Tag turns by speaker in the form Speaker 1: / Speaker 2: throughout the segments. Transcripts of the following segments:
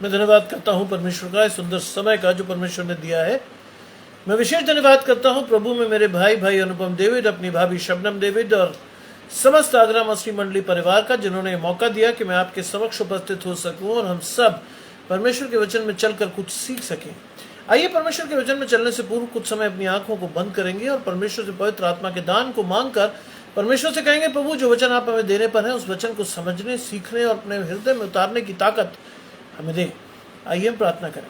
Speaker 1: मैं धन्यवाद करता हूँ परमेश्वर का, इस सुंदर समय का जो परमेश्वर ने दिया है। मैं विशेष धन्यवाद करता हूँ प्रभु में मेरे भाई अनुपम डेविड, अपनी भाभी शबनम डेविड और समस्त आगरा मसीह मंडली परिवार का, जिन्होंने मौका दिया कि मैं आपके समक्ष उपस्थित हो सकूं और हम सब परमेश्वर के वचन में चलकर कुछ सीख सकें। आइए परमेश्वर के वचन में चलने से पूर्व कुछ समय अपनी आंखों को बंद करेंगे और परमेश्वर से पवित्र आत्मा के दान को मांगकर परमेश्वर से कहेंगे, प्रभु जो वचन आप हमें देने पर है उस वचन को समझने, सीखने और अपने हृदय में उतारने की ताकत हमें दे। आइए हम प्रार्थना करें।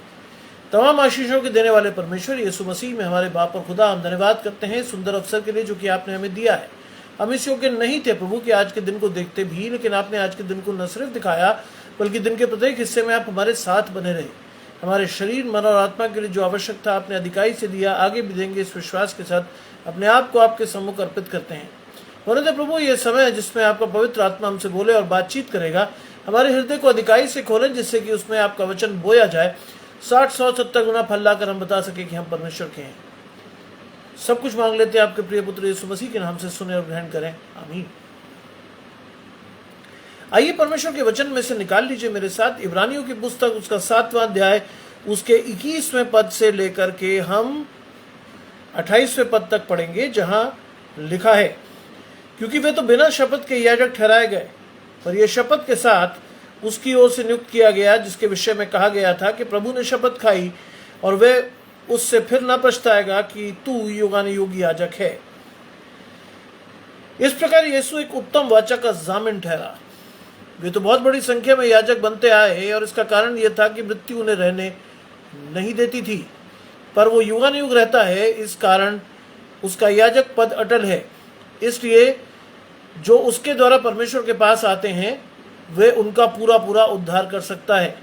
Speaker 1: तमाम आशीषों के देने वाले परमेश्वर यीशु मसीह में हमारे बाप और खुदा, हम धन्यवाद करते हैं सुंदर अवसर के लिए जो कि आपने हमें दिया है। हम इस योग्य नहीं थे प्रभु कि आज के दिन को देखते भी, लेकिन आपने आज के दिन को न सिर्फ दिखाया बल्कि दिन के प्रत्येक हिस्से में आप हमारे साथ बने रहे। हमारे शरीर, मन और आत्मा के लिए जो आवश्यक था आपने अधिकाई से दिया, आगे भी देंगे। इस विश्वास के साथ अपने आप को आपके सम्मुख अर्पित करते हैं। होने प्रभु ये समय है जिसमें आपका पवित्र आत्मा हमसे बोले और बातचीत करेगा। हमारे हृदय को अधिकाई से खोलें जिससे कि उसमें आपका वचन बोया जाए, 60, 100, 70 गुना फल लाकर हम बता सके कि हम परमेश्वर के हैं। सब कुछ मांग लेते हैं आपके प्रिय पुत्र यीशु मसीह के नाम से, सुने और ग्रहण करें, आमीन। आइए परमेश्वर के वचन में से निकाल लीजिए मेरे साथ इब्रानियों की पुस्तक, उसका 7वां अध्याय, उसके 21वें पद से लेकर के हम 28वें पद तक पढ़ेंगे, जहां लिखा है, क्योंकि वे तो बिना शपथ के याजक ठहराए गए, पर यह शपथ के साथ उसकी ओर से नियुक्त किया गया, जिसके विषय में कहा गया था कि प्रभु ने शपथ खाई और वे उससे फिर न पछताएगा कि तू युगानुयुग याजक है। इस प्रकार यीशु एक उत्तम वाचा का जामिन ठहरा। वे तो बहुत बड़ी संख्या में याजक बनते आए और इसका कारण यह था कि मृत्यु उन्हें रहने नहीं देती थी, पर वो युगानुयुग रहता है, इस कारण उसका याजक पद अटल है। इसलिए जो उसके द्वारा परमेश्वर के पास आते हैं वे उनका पूरा उद्धार कर सकता है,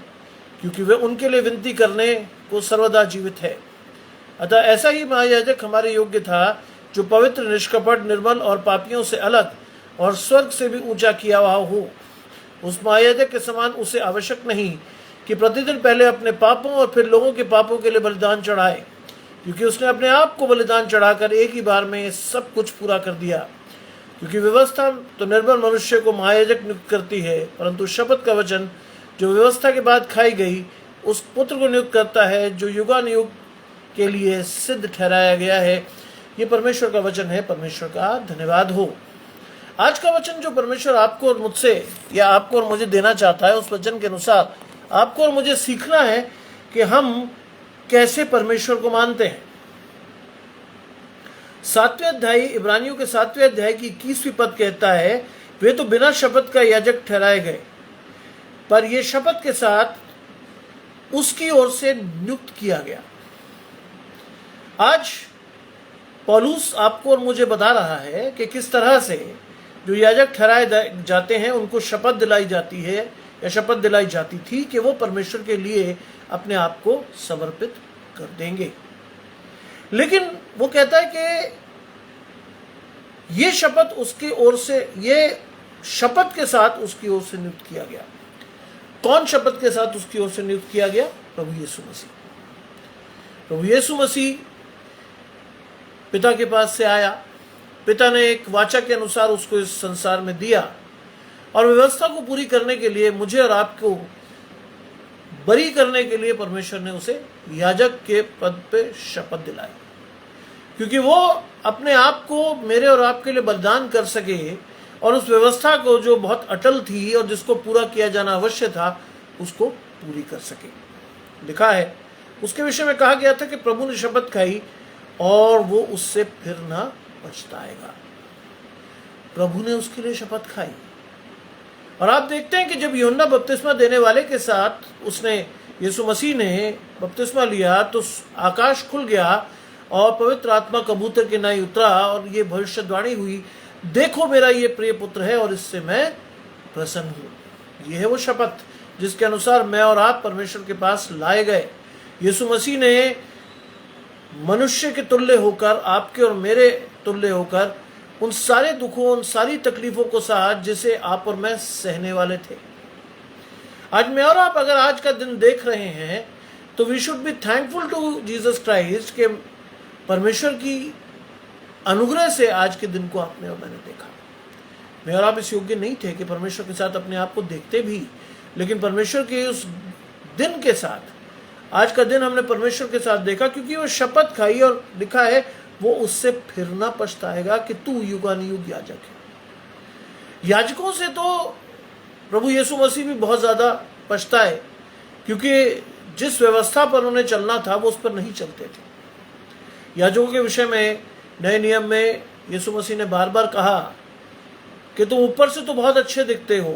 Speaker 1: क्योंकि वे उनके लिए विनती करने को सर्वदा जीवित है। अतः ऐसा ही महायाजक हमारे योग्य था, जो पवित्र, निष्कपट, निर्मल और पापियों से अलग और स्वर्ग से भी ऊंचा किया हुआ हो। उस महायाजक के समान उसे आवश्यक नहीं कि प्रतिदिन पहले अपने पापों और फिर लोगों के पापों के लिए बलिदान चढ़ाए, क्योंकि उसने अपने आप को बलिदान चढ़ाकर एक ही बार में सब कुछ पूरा कर दिया। क्योंकि व्यवस्था तो निर्बल मनुष्य को महायाजक नियुक्त करती है, परंतु शपथ का वचन जो व्यवस्था के बाद खाई गई उस पुत्र को नियुक्त करता है, जो युगानुयुग के लिए सिद्ध ठहराया गया है। ये परमेश्वर का वचन है। परमेश्वर का धन्यवाद हो। आज का वचन जो परमेश्वर आपको और मुझसे या आपको और मुझे देना चाहता है, उस वचन के अनुसार आपको और मुझे सीखना है कि हम कैसे परमेश्वर को मानते हैं। 7वें अध्याय, इब्रानियों के 7वें अध्याय की 21वीं पद कहता है, वे तो बिना शपथ का याजक ठहराए गए, पर यह शपथ के साथ उसकी ओर से नियुक्त किया गया। आज पौलुस आपको और मुझे बता रहा है कि किस तरह से जो याजक ठहराए जाते हैं उनको शपथ दिलाई जाती है या शपथ दिलाई जाती थी कि वो परमेश्वर के लिए अपने आप को समर्पित कर देंगे। लेकिन वो कहता है कि ये शपथ उसकी ओर से, ये शपथ के साथ उसकी ओर से नियुक्त किया गया। कौन शपथ के साथ उसकी ओर से नियुक्त किया गया? प्रभु यीशु मसीह। प्रभु यीशु मसीह पिता के पास से आया, पिता ने एक वाचा के अनुसार उसको इस संसार में दिया और व्यवस्था को पूरी करने के लिए, मुझे और आपको बरी करने के लिए परमेश्वर ने उसे याजक के पद पे शपथ दिलाई, क्योंकि वो अपने आप को मेरे और आपके लिए बलिदान कर सके और उस व्यवस्था को जो बहुत अटल थी और जिसको पूरा किया जाना अवश्य था, उसको पूरी कर सके। लिखा है, उसके विषय में कहा गया था कि प्रभु ने शपथ खाई और वो उससे फिर ना पछताएगा। प्रभु ने उसके लिए शपथ खाई। और आप देखते हैं कि जब यूहन्ना बपतिस्मा देने वाले के साथ उसने, यीशु मसीह ने बपतिस्मा लिया, तो आकाश खुल गया और पवित्र आत्मा कबूतर के नाई उतरा और ये भविष्यवाणी हुई, देखो मेरा ये प्रिय पुत्र है और इससे मैं प्रसन्न हूं। ये है वो शपथ जिसके अनुसार मैं और आप परमेश्वर के पास लाए गए। यीशु मसीह ने मनुष्य के तुल्य होकर, आपके और मेरे तुल्य होकर, उन सारे दुखों, उन सारी तकलीफों को सहा जिसे आप और मैं सहने वाले थे। आज मैं और आप अगर आज का दिन देख रहे हैं तो we should be thankful to Jesus Christ के परमेश्वर की अनुग्रह से आज के दिन को आपने और मैंने देखा। मैं और आप इस योग्य नहीं थे कि परमेश्वर के साथ अपने आप को देखते भी, लेकिन परमेश्वर के उस दिन के साथ, आज का दिन हमने परमेश्वर के साथ देखा, क्योंकि वो शपथ खाई और लिखा है वो उससे फिर ना पछताएगा कि तू युगानुयुग याजक है। याजकों से तो प्रभु यीशु मसीह भी बहुत ज़्यादा पछताए, क्योंकि जिस व्यवस्था पर उन्हें चलना था वो उस पर नहीं चलते थे। याजकों के विषय में नए नियम में यीशु मसीह ने बार बार कहा कि तुम ऊपर से तो बहुत अच्छे दिखते हो,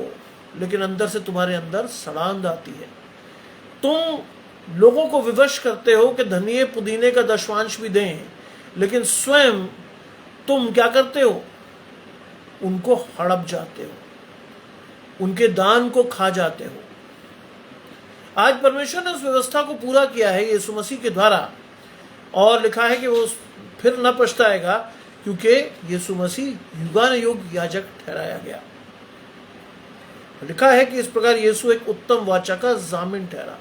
Speaker 1: लेकिन अंदर से तुम्हारे अंदर सड़ांध आती है। तुम लोगों को विवश करते हो कि धनिये पुदीने का दशवांश भी दें, लेकिन स्वयं तुम क्या करते हो? उनको हड़प जाते हो, उनके दान को खा जाते हो। आज परमेश्वर ने उस व्यवस्था को पूरा किया है यीशु मसीह के द्वारा, और लिखा है कि वो फिर न पछताएगा, क्योंकि यीशु मसीह युगानुयुग याजक ठहराया गया। लिखा है कि इस प्रकार यीशु एक उत्तम वाचा का जामिन ठहरा।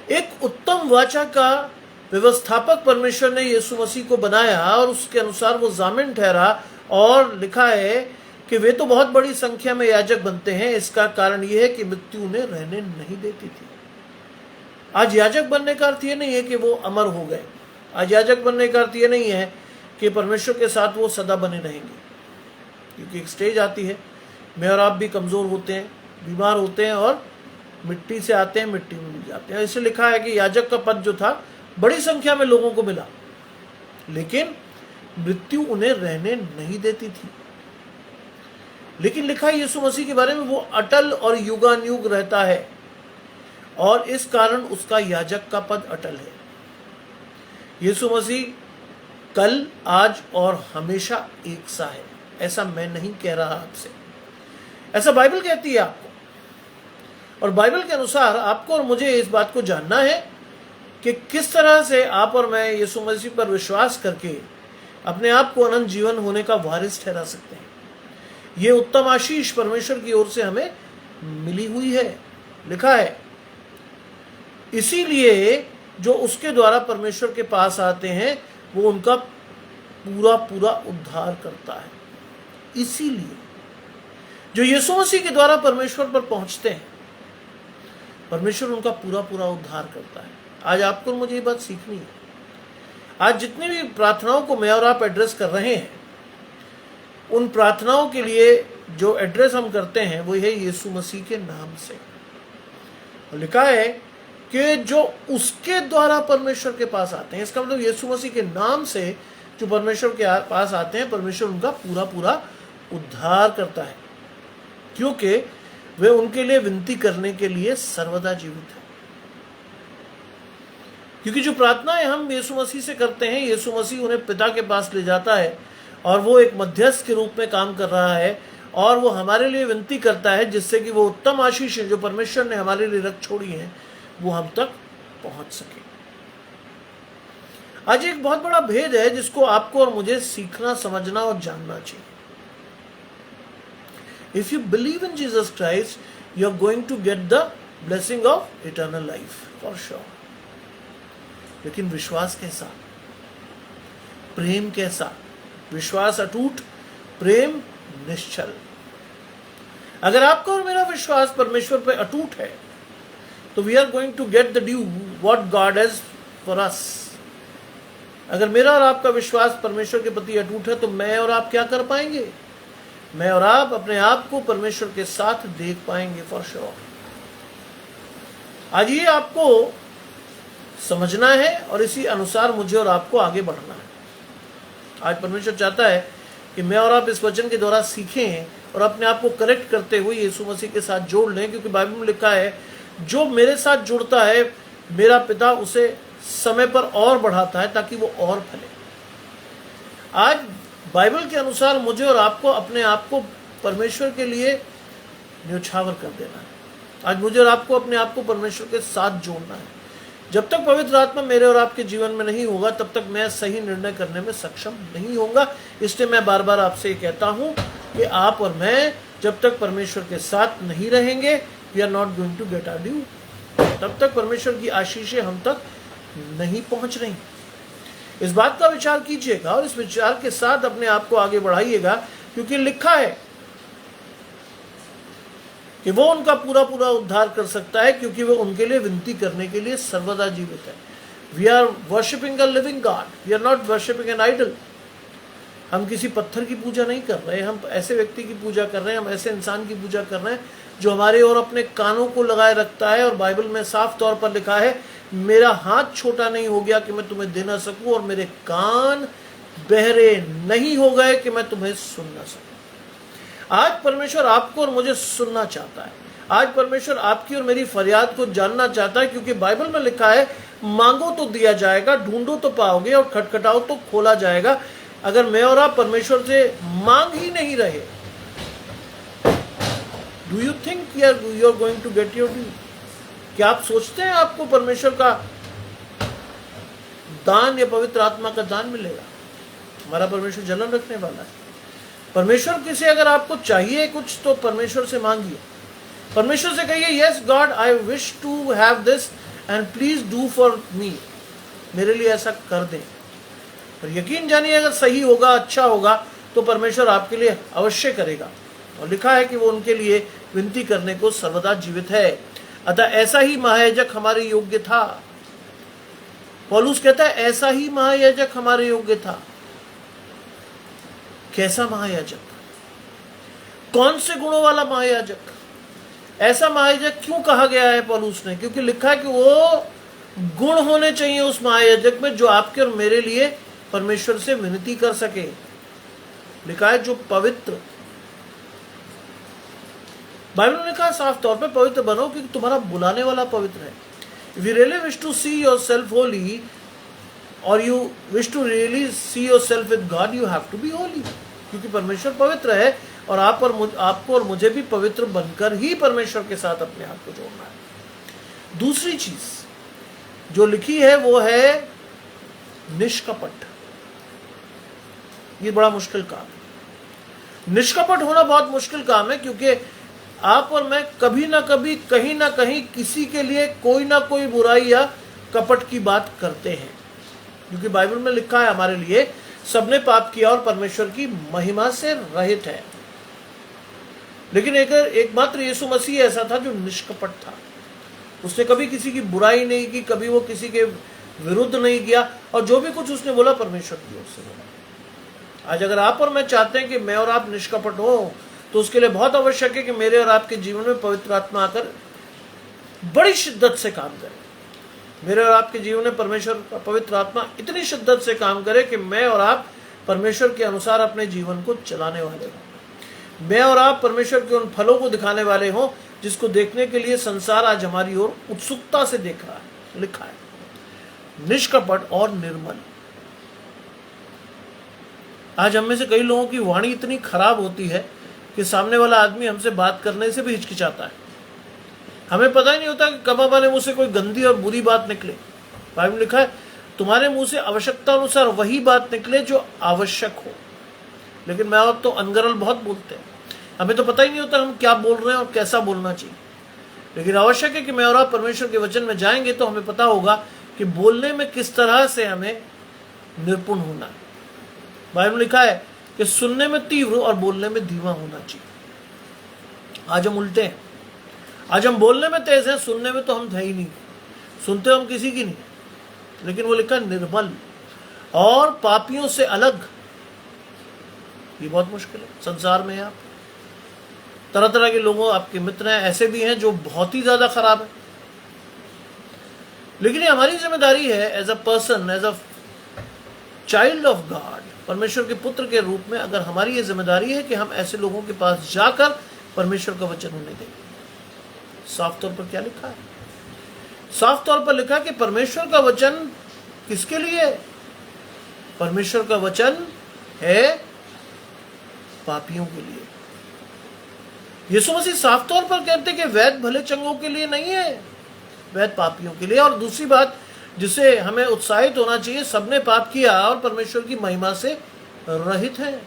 Speaker 1: एक उत्तम वाचा का व्यवस्थापक परमेश्वर ने यीशु मसीह को बनाया और उसके अनुसार वो जामिन ठहरा। और लिखा है कि वे तो बहुत बड़ी संख्या में याजक बनते हैं, इसका कारण यह है कि मृत्यु उन्हें रहने नहीं देती थी। आज याजक बनने का अर्थ ये नहीं है कि वो अमर हो गए। आज याजक बनने का अर्थ ये नहीं है कि परमेश्वर के साथ वो सदा बने रहेंगे, क्योंकि एक स्टेज आती है, मैं और आप भी कमज़ोर होते हैं, बीमार होते हैं और मिट्टी से आते हैं, मिट्टी में मिल जाते हैं। ऐसे लिखा है कि याजक का पद जो था बड़ी संख्या में लोगों को मिला, लेकिन मृत्यु उन्हें रहने नहीं देती थी। लेकिन लिखा है यीशु मसीह के बारे में वो अटल और युगानुयुग रहता है, और इस कारण उसका याजक का पद अटल है। यीशु मसीह कल, आज और हमेशा एक सा है। ऐसा मैं नहीं कह रहा आपसे, ऐसा बाइबल कहती है आपको। और बाइबल के अनुसार आपको और मुझे इस बात को जानना है कि किस तरह से आप और मैं यीशु मसीह पर विश्वास करके अपने आप को अनंत जीवन होने का वारिस ठहरा सकते हैं। ये उत्तम आशीष परमेश्वर की ओर से हमें मिली हुई है। लिखा है, इसीलिए जो उसके द्वारा परमेश्वर के पास आते हैं वो उनका पूरा पूरा उद्धार करता है। इसीलिए जो यीशु मसीह के द्वारा परमेश्वर पर पहुंचते हैं, परमेश्वर उनका पूरा पूरा उद्धार करता है। आज आपको मुझे ये बात सीखनी है। आज जितनी भी प्रार्थनाओं को मैं और आप एड्रेस कर रहे हैं, उन प्रार्थनाओं के लिए जो एड्रेस हम करते हैं वो है यीशु मसीह के नाम से। और लिखा है कि जो उसके द्वारा परमेश्वर के पास आते हैं, इसका मतलब यीशु मसीह के नाम से जो परमेश्वर के पास आते हैं, परमेश्वर उनका पूरा पूरा उद्धार करता है, क्योंकि वे उनके लिए विनती करने के लिए सर्वदा जीवित है। क्योंकि जो प्रार्थनाएं हम यीशु मसीह से करते हैं, यीशु मसीह उन्हें पिता के पास ले जाता है, और वो एक मध्यस्थ के रूप में काम कर रहा है, और वो हमारे लिए विनती करता है, जिससे कि वो उत्तम आशीष जो परमेश्वर ने हमारे लिए रख छोड़ी है वो हम तक पहुंच सके। आज एक बहुत बड़ा भेद है जिसको आपको और मुझे सीखना, समझना और जानना चाहिए। If you believe in Jesus Christ, you are going to get the blessing of eternal life for sure. लेकिन विश्वास कैसा? प्रेम कैसा? विश्वास अटूट, प्रेम निश्चल। अगर आपका और मेरा विश्वास परमेश्वर पर अटूट है, तो we are going to get the due what God has for us. अगर मेरा और आपका विश्वास परमेश्वर के प्रति अटूट है, तो मैं और आप क्या कर पाएंगे? मैं और आप अपने आप को परमेश्वर के साथ देख पाएंगे फॉर श्योर। आज ये आपको समझना है और इसी अनुसार मुझे और आपको आगे बढ़ना है। आज परमेश्वर चाहता है कि मैं और आप इस वचन के द्वारा सीखें और अपने आप को करेक्ट करते हुए यीशु मसीह के साथ जोड़ लें, क्योंकि बाइबल में लिखा है, जो मेरे साथ जुड़ता है मेरा पिता उसे समय पर और बढ़ाता है ताकि वो और फले। आज बाइबल के अनुसार मुझे और आपको अपने आप को परमेश्वर के लिए न्योछावर कर देना है। आज मुझे और आपको अपने आप को परमेश्वर के साथ जोड़ना है। जब तक पवित्र आत्मा मेरे और आपके जीवन में नहीं होगा, तब तक मैं सही निर्णय करने में सक्षम नहीं होगा। इसलिए मैं बार बार आपसे कहता हूं कि आप और मैं जब तक परमेश्वर के साथ नहीं रहेंगे, we are not going to get our due. तब तक परमेश्वर की आशीषें हम तक नहीं पहुंच रही। इस बात का विचार कीजिएगा और इस विचार के साथ अपने आप को आगे बढ़ाइएगा, क्योंकि लिखा है कि वो उनका पूरा पूरा उद्धार कर सकता है, क्योंकि वो उनके लिए विनती करने के लिए सर्वदा जीवित है। We are worshipping a living God, we are not worshipping an idol. हम किसी पत्थर की पूजा नहीं कर रहे, हम ऐसे व्यक्ति की पूजा कर रहे हैं, हम ऐसे इंसान की पूजा कर रहे हैं जो हमारे और अपने कानों को लगाए रखता है। और बाइबल में साफ तौर पर लिखा है, मेरा हाथ छोटा नहीं हो गया कि मैं तुम्हें दे ना सकूं, और मेरे कान बहरे नहीं हो गए कि मैं तुम्हें सुन ना सकूं। आज परमेश्वर आपको और मुझे सुनना चाहता है। आज परमेश्वर आपकी और मेरी फरियाद को जानना चाहता है, क्योंकि बाइबल में लिखा है, मांगो तो दिया जाएगा, ढूंढो तो पाओगे, और खटखटाओ तो खोला जाएगा। अगर मैं और आप परमेश्वर से मांग ही नहीं रहे, do you think you are going to get your due? क्या आप सोचते हैं आपको परमेश्वर का दान या पवित्र आत्मा का दान मिलेगा? हमारा परमेश्वर जलन रखने वाला है। परमेश्वर किसे अगर आपको चाहिए कुछ, तो परमेश्वर से मांगिए। परमेश्वर से कहिए, yes God, I wish to have this and please do for me. मेरे लिए ऐसा कर दें। और यकीन जानिए, अगर सही होगा, अच्छा होगा, तो परमेश्वर आपके लिए अवश्य करेगा। और लिखा है कि वो उनके लिए विनती करने को सर्वदा जीवित है। अतः ऐसा ही महायाजक हमारे योग्य था। पौलुस कहता है, ऐसा ही महायाजक हमारे योग्य था। कैसा महायाजक? कौन से गुणों वाला महायाजक? ऐसा महायाजक क्यों कहा गया है पौलुस ने? क्योंकि लिखा है कि वो गुण होने चाहिए उस महायाजक में जो आपके और मेरे लिए परमेश्वर से विनती कर सके। लिखा है जो पवित्र, बाइबल ने लिखा है साफ तौर पे, पवित्र बनो क्योंकि तुम्हारा बुलाने वाला पवित्र है। If you really wish to see yourself holy, or you wish to really see yourself with God, you have to be holy. क्योंकि परमेश्वर पवित्र है, और आपको और मुझे भी पवित्र बनकर ही परमेश्वर के साथ अपने आप को जोड़ना है। दूसरी चीज जो लिखी है वो है निष्कपट। ये बड़ा मुश्किल काम है। निष्कपट होना बहुत मुश्किल काम है, क्योंकि आप और मैं कभी ना कभी, कहीं ना कहीं किसी के लिए कोई ना कोई बुराई या कपट की बात करते हैं। क्योंकि बाइबल में लिखा है हमारे लिए, सबने पाप किया और परमेश्वर की महिमा से रहित है। लेकिन एकमात्र यीशु मसीह ऐसा था जो निष्कपट था। उसने कभी किसी की बुराई नहीं की, कभी वो किसी के विरुद्ध नहीं किया, और जो भी कुछ उसने बोला परमेश्वर की ओर से बोला। आज अगर आप और मैं चाहते हैं कि मैं और आप निष्कपट हो, तो उसके लिए बहुत आवश्यक है कि मेरे और आपके जीवन में पवित्र आत्मा आकर बड़ी शिद्दत से काम करे। मेरे और आपके जीवन में परमेश्वर का पवित्र आत्मा इतनी शिद्दत से काम करे कि मैं और आप परमेश्वर के अनुसार अपने जीवन को चलाने वाले हों। मैं और आप परमेश्वर के उन फलों को दिखाने वाले हों जिसको देखने के लिए संसार आज हमारी ओर उत्सुकता से देख रहा है। लिखा है निष्कपट और निर्मल। आज हम में से कई लोगों की वाणी इतनी खराब होती है कि सामने वाला आदमी हमसे बात करने से भी हिचकिचाता है। हमें पता ही नहीं होता कि कब हमारे मुंह से कोई गंदी और बुरी बात निकले। बाइबल में लिखा है, तुम्हारे मुंह से आवश्यकता अनुसार वही बात निकले जो आवश्यक हो। लेकिन मैं और तो अनगरल बहुत बोलते हैं, हमें तो पता ही नहीं होता हम क्या बोल रहे हैं और कैसा बोलना चाहिए। लेकिन आवश्यक है कि मैं और आप परमेश्वर के वचन में जाएंगे तो हमें पता होगा कि बोलने में किस तरह से हमें निपुण होना है। बाइबल में लिखा है कि सुनने में तीव्र और बोलने में धीमा होना चाहिए। आज हम उल्टे हैं। आज हम बोलने में तेज हैं, सुनने में तो हम थे ही नहीं, सुनते हम किसी की नहीं। लेकिन वो लिखा निर्मल और पापियों से अलग। ये बहुत मुश्किल है। संसार में आप तरह तरह के लोगों, आपके मित्र हैं, ऐसे भी हैं जो बहुत ही ज्यादा खराब है। लेकिन ये हमारी जिम्मेदारी है as a person, as a child of God, परमेश्वर के पुत्र के रूप में, अगर हमारी ये जिम्मेदारी है कि हम ऐसे लोगों के पास जाकर परमेश्वर का वचन उन्हें दें। साफ तौर पर क्या लिखा है? साफ तौर पर लिखा कि परमेश्वर का वचन किसके लिए? परमेश्वर का वचन है पापियों के लिए। यीशु मसीह साफ तौर पर कहते कि वैद भले चंगों के लिए नहीं है, वैद पापियों के लिए। और दूसरी बात जिसे हमें उत्साहित होना चाहिए, सबने पाप किया और परमेश्वर की महिमा से रहित है।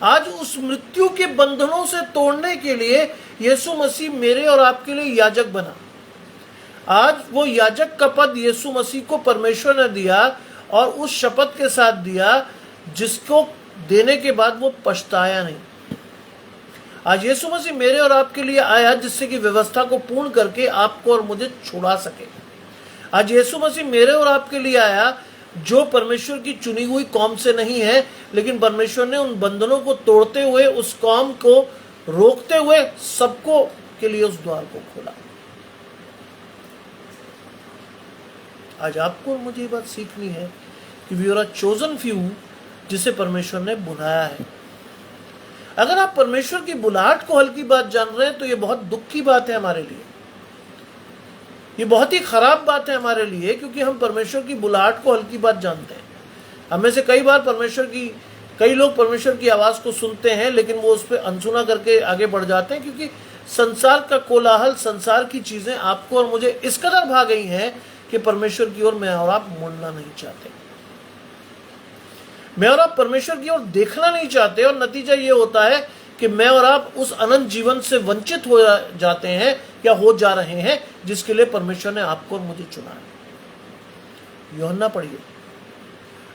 Speaker 1: आज उस मृत्यु के बंधनों से तोड़ने के लिए यीशु मसीह मेरे और आपके लिए याजक बना। आज वो याजक का पद यीशु मसीह को परमेश्वर ने दिया, और उस शपथ के साथ दिया जिसको देने के बाद वो पछताया नहीं। आज यीशु मसीह मेरे और आपके लिए आया जिससे कि व्यवस्था को पूर्ण करके आपको और मुझे छुड़ा सके। आज यीशु मसीह मेरे और आपके लिए आया जो परमेश्वर की चुनी हुई कौम से नहीं है, लेकिन परमेश्वर ने उन बंधनों को तोड़ते हुए, उस कौम को रोकते हुए सबको के लिए उस द्वार को खोला। आज आपको और मुझे ये बात सीखनी है कि we are a chosen few, जिसे परमेश्वर ने बुलाया है। अगर आप परमेश्वर की बुलाहट को हल्की बात जान रहे हैं तो ये बहुत दुख की बात है हमारे लिए, ये बहुत ही खराब बात है हमारे लिए, क्योंकि हम परमेश्वर की बुलाहट को हल्की बात जानते हैं। हमें से कई लोग परमेश्वर की आवाज को सुनते हैं, लेकिन वो उस पर अनसुना करके आगे बढ़ जाते हैं, क्योंकि संसार का कोलाहल, संसार की चीजें आपको और मुझे इस कदर भा गई हैं कि परमेश्वर की ओर मैं और आप मुड़ना नहीं चाहते, मैं और आप परमेश्वर की ओर देखना नहीं चाहते, और नतीजा ये होता है कि मैं और आप उस अनंत जीवन से वंचित हो जाते हैं या हो जा रहे हैं जिसके लिए परमेश्वर ने आपको और मुझे चुना है। यूहन्ना पढ़िए,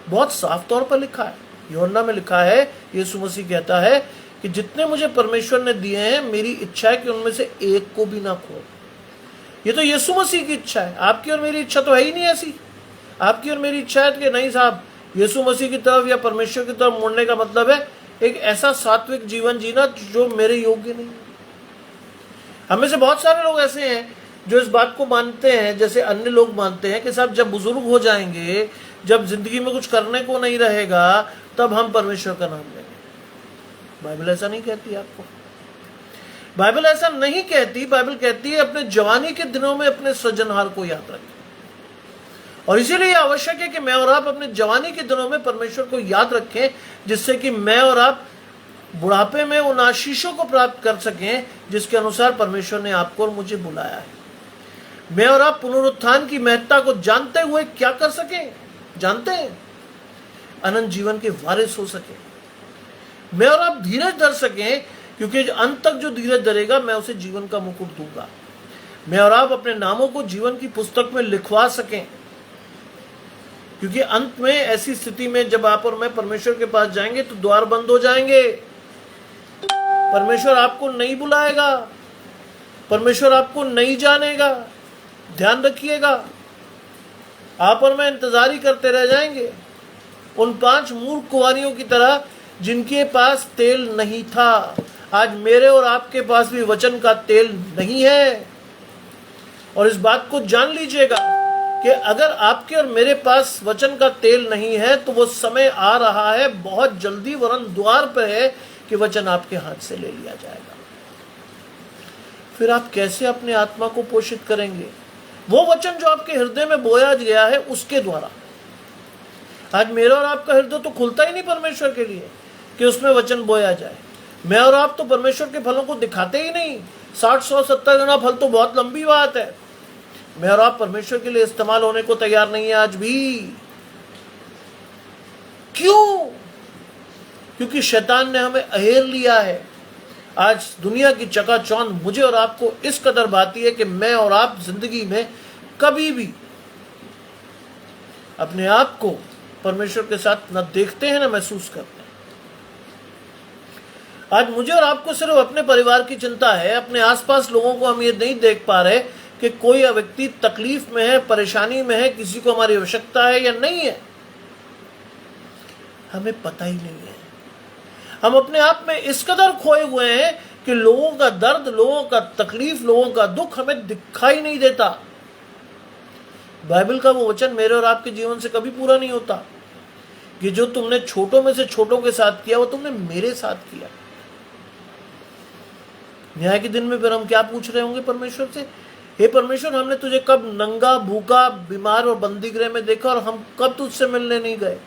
Speaker 1: बहुत साफ तौर पर लिखा है। यूहन्ना में लिखा है, यीशु मसीह कहता है कि जितने मुझे परमेश्वर ने दिए हैं, मेरी इच्छा है कि उनमें से एक को भी ना खो। ये तो यीशु मसीह की इच्छा है, आपकी और मेरी इच्छा तो है ही नहीं ऐसी। आपकी और मेरी इच्छा है कि नहीं साहब, यीशु मसीह की तरफ या परमेश्वर की तरफ मुड़ने का मतलब है एक ऐसा सात्विक जीवन जीना जो मेरे योग्य नहीं है। हमें से बहुत सारे लोग ऐसे हैं जो इस बात को मानते हैं, जैसे अन्य लोग मानते हैं कि साहब जब बुजुर्ग हो जाएंगे, जब जिंदगी में कुछ करने को नहीं रहेगा, तब हम परमेश्वर का नाम लेंगे। बाइबल ऐसा नहीं कहती आपको, बाइबल ऐसा नहीं कहती। बाइबल कहती है अपने जवानी के दिनों में अपने सृजनहार को याद रखें, और इसीलिए आवश्यक है कि मैं और आप अपने जवानी के दिनों में परमेश्वर को याद रखें, जिससे कि मैं और आप बुढ़ापे में उन आशीषों को प्राप्त कर सकें जिसके अनुसार परमेश्वर ने आपको और मुझे बुलाया है। मैं और आप पुनरुत्थान की महत्ता को जानते हुए क्या कर सकें, जानते हैं, अनंत जीवन के वारिस हो सके। मैं और आप धीरज धर सकें, क्योंकि अंत तक जो धीरज धरेगा मैं उसे जीवन का मुकुट दूंगा। मैं और आप अपने नामों को जीवन की पुस्तक में लिखवा सकें, क्योंकि अंत में ऐसी स्थिति में जब आप और मैं परमेश्वर के पास जाएंगे तो द्वार बंद हो जाएंगे, परमेश्वर आपको नहीं बुलाएगा, परमेश्वर आपको नहीं जानेगा। ध्यान रखिएगा, आप और मैं इंतजार ही करते रह जाएंगे उन 5 मूर्ख कुंवारियों की तरह जिनके पास तेल नहीं था। आज मेरे और आपके पास भी वचन का तेल नहीं है, और इस बात को जान लीजिएगा कि अगर आपके और मेरे पास वचन का तेल नहीं है तो वो समय आ रहा है बहुत जल्दी, वरन द्वार पर है कि वचन आपके हाथ से ले लिया जाएगा। फिर आप कैसे अपने आत्मा को पोषित करेंगे? वो वचन जो आपके हृदय में बोया गया है उसके द्वारा। आज मेरा और आपका हृदय तो खुलता ही नहीं परमेश्वर के लिए कि उसमें वचन बोया जाए। मैं और आप तो परमेश्वर के फलों को दिखाते ही नहीं। 60, 100, 70 गुना फल तो बहुत लंबी बात है। मैं और आप परमेश्वर के लिए इस्तेमाल होने को तैयार नहीं है आज भी। क्यों? क्योंकि शैतान ने हमें अहेर लिया है। आज दुनिया की चकाचौंध मुझे और आपको इस कदर भाती है कि मैं और आप जिंदगी में कभी भी अपने आप को परमेश्वर के साथ न देखते हैं न महसूस करते हैं। आज मुझे और आपको सिर्फ अपने परिवार की चिंता है। अपने आसपास लोगों को हम ये नहीं देख पा रहे कि कोई व्यक्ति तकलीफ में है, परेशानी में है, किसी को हमारी आवश्यकता है या नहीं है, हमें पता ही नहीं है। हम अपने आप में इस कदर खोए हुए हैं कि लोगों का दर्द, लोगों का तकलीफ, लोगों का दुख हमें दिखाई नहीं देता। बाइबल का वो वचन मेरे और आपके जीवन से कभी पूरा नहीं होता कि जो तुमने छोटों में से छोटों के साथ किया वो तुमने मेरे साथ किया। न्याय के दिन में फिर हम क्या पूछ रहे होंगे परमेश्वर से? हे परमेश्वर, हमने तुझे कब नंगा, भूखा, बीमार और बंदीगृह में देखा और हम कब तुझसे मिलने नहीं गए?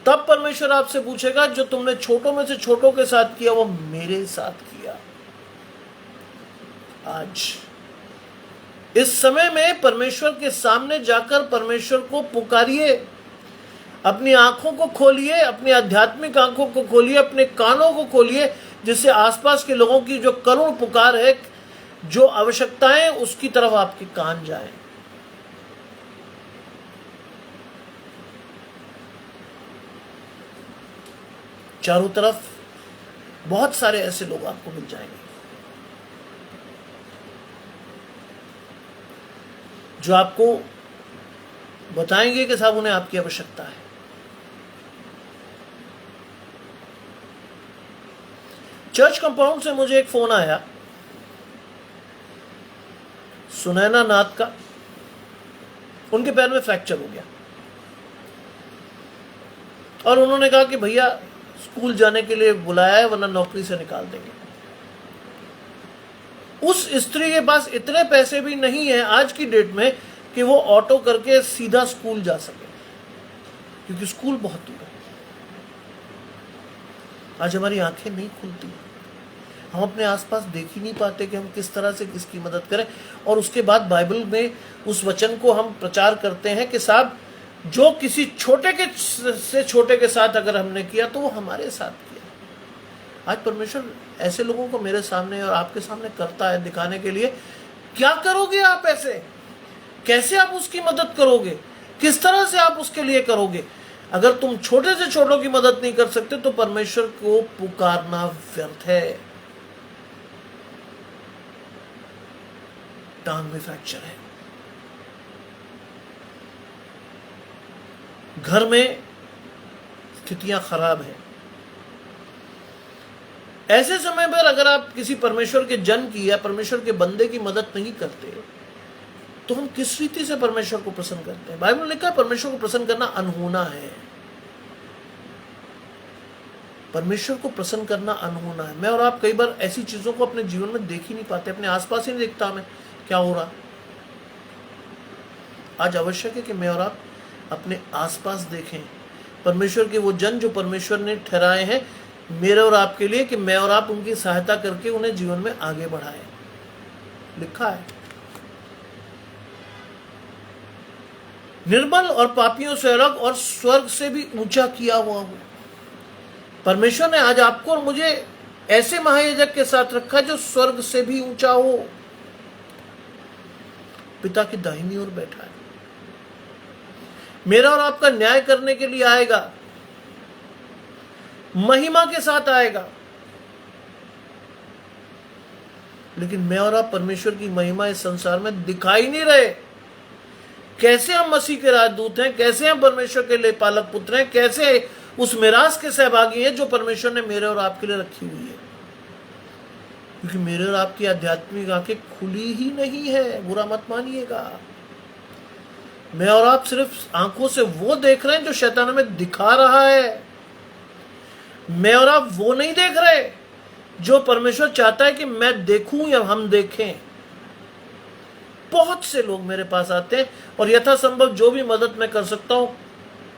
Speaker 1: तब परमेश्वर आपसे पूछेगा जो तुमने छोटों में से छोटों के साथ किया वो मेरे साथ किया। आज इस समय में परमेश्वर के सामने जाकर परमेश्वर को पुकारिए। अपनी आंखों को खोलिए, अपनी आध्यात्मिक आंखों को खोलिए, अपने कानों को खोलिए, जिससे आसपास के लोगों की जो करुण पुकार है, जो आवश्यकताएं, उसकी तरफ आपके कान जाएं। चारों तरफ बहुत सारे ऐसे लोग आपको मिल जाएंगे जो आपको बताएंगे कि साहब उन्हें आपकी आवश्यकता है। चर्च कंपाउंड से मुझे एक फोन आया सुनैना नाथ का, उनके पैर में फ्रैक्चर हो गया और उन्होंने कहा कि भैया स्कूल जाने के लिए बुलाया है वरना नौकरी से निकाल देंगे। उस स्त्री के पास इतने पैसे भी नहीं है आज की डेट में कि वो ऑटो करके सीधा स्कूल जा सके, क्योंकि स्कूल बहुत दूर है। आज हमारी आंखें नहीं खुलती, हम अपने आसपास देख ही नहीं पाते कि हम किस तरह से किसकी मदद करें। और उसके बाद बाइबल में उस वचन को हम प्रचार करते हैं कि साहब जो किसी छोटे के से छोटे के साथ अगर हमने किया तो वो हमारे साथ किया। आज परमेश्वर ऐसे लोगों को मेरे सामने और आपके सामने करता है दिखाने के लिए, क्या करोगे आप ऐसे, कैसे आप उसकी मदद करोगे, किस तरह से आप उसके लिए करोगे। अगर तुम छोटे से छोटों की मदद नहीं कर सकते तो परमेश्वर को पुकारना व्यर्थ है। टांग में फ्रैक्चर है, घर में स्थितियां खराब है, ऐसे समय पर अगर आप किसी परमेश्वर के जन की या परमेश्वर के बंदे की मदद नहीं करते तो हम किस रीति से परमेश्वर को प्रसन्न करते हैं। बाइबल में लिखा है परमेश्वर को प्रसन्न करना अनहोना है। परमेश्वर को प्रसन्न करना अनहोना है। मैं और आप कई बार ऐसी चीजों को अपने जीवन में देख ही नहीं पाते, अपने आसपास ही नहीं देखता हमें क्या हो रहा। आज आवश्यक है कि मैं और आप अपने आसपास देखें परमेश्वर के वो जन जो परमेश्वर ने ठहराए हैं मेरे और आपके लिए, कि मैं और आप उनकी सहायता करके उन्हें जीवन में आगे बढ़ाएं। लिखा है निर्बल और पापियों से अलग और स्वर्ग से भी ऊंचा किया हुआ हो। परमेश्वर ने आज आपको और मुझे ऐसे महायाजक के साथ रखा जो स्वर्ग से भी ऊंचा हो, पिता की दाहिनी ओर बैठा है, मेरा और आपका न्याय करने के लिए आएगा, महिमा के साथ आएगा। लेकिन मैं और आप परमेश्वर की महिमा इस संसार में दिखाई नहीं रहे। कैसे हम मसीह के राजदूत हैं, कैसे हम परमेश्वर के लिए पालक पुत्र हैं, कैसे उस मिरास के सहभागी हैं जो परमेश्वर ने मेरे और आपके लिए रखी हुई है। क्योंकि मेरे और आपकी आध्यात्मिक आंखें खुली ही नहीं है, बुरा मत मानिएगा। मैं और आप सिर्फ आंखों से वो देख रहे हैं जो शैतान हमें दिखा रहा है। मैं और आप वो नहीं देख रहे जो परमेश्वर चाहता है कि मैं देखूं या हम देखें। बहुत से लोग मेरे पास आते हैं और यथासंभव जो भी मदद मैं कर सकता हूं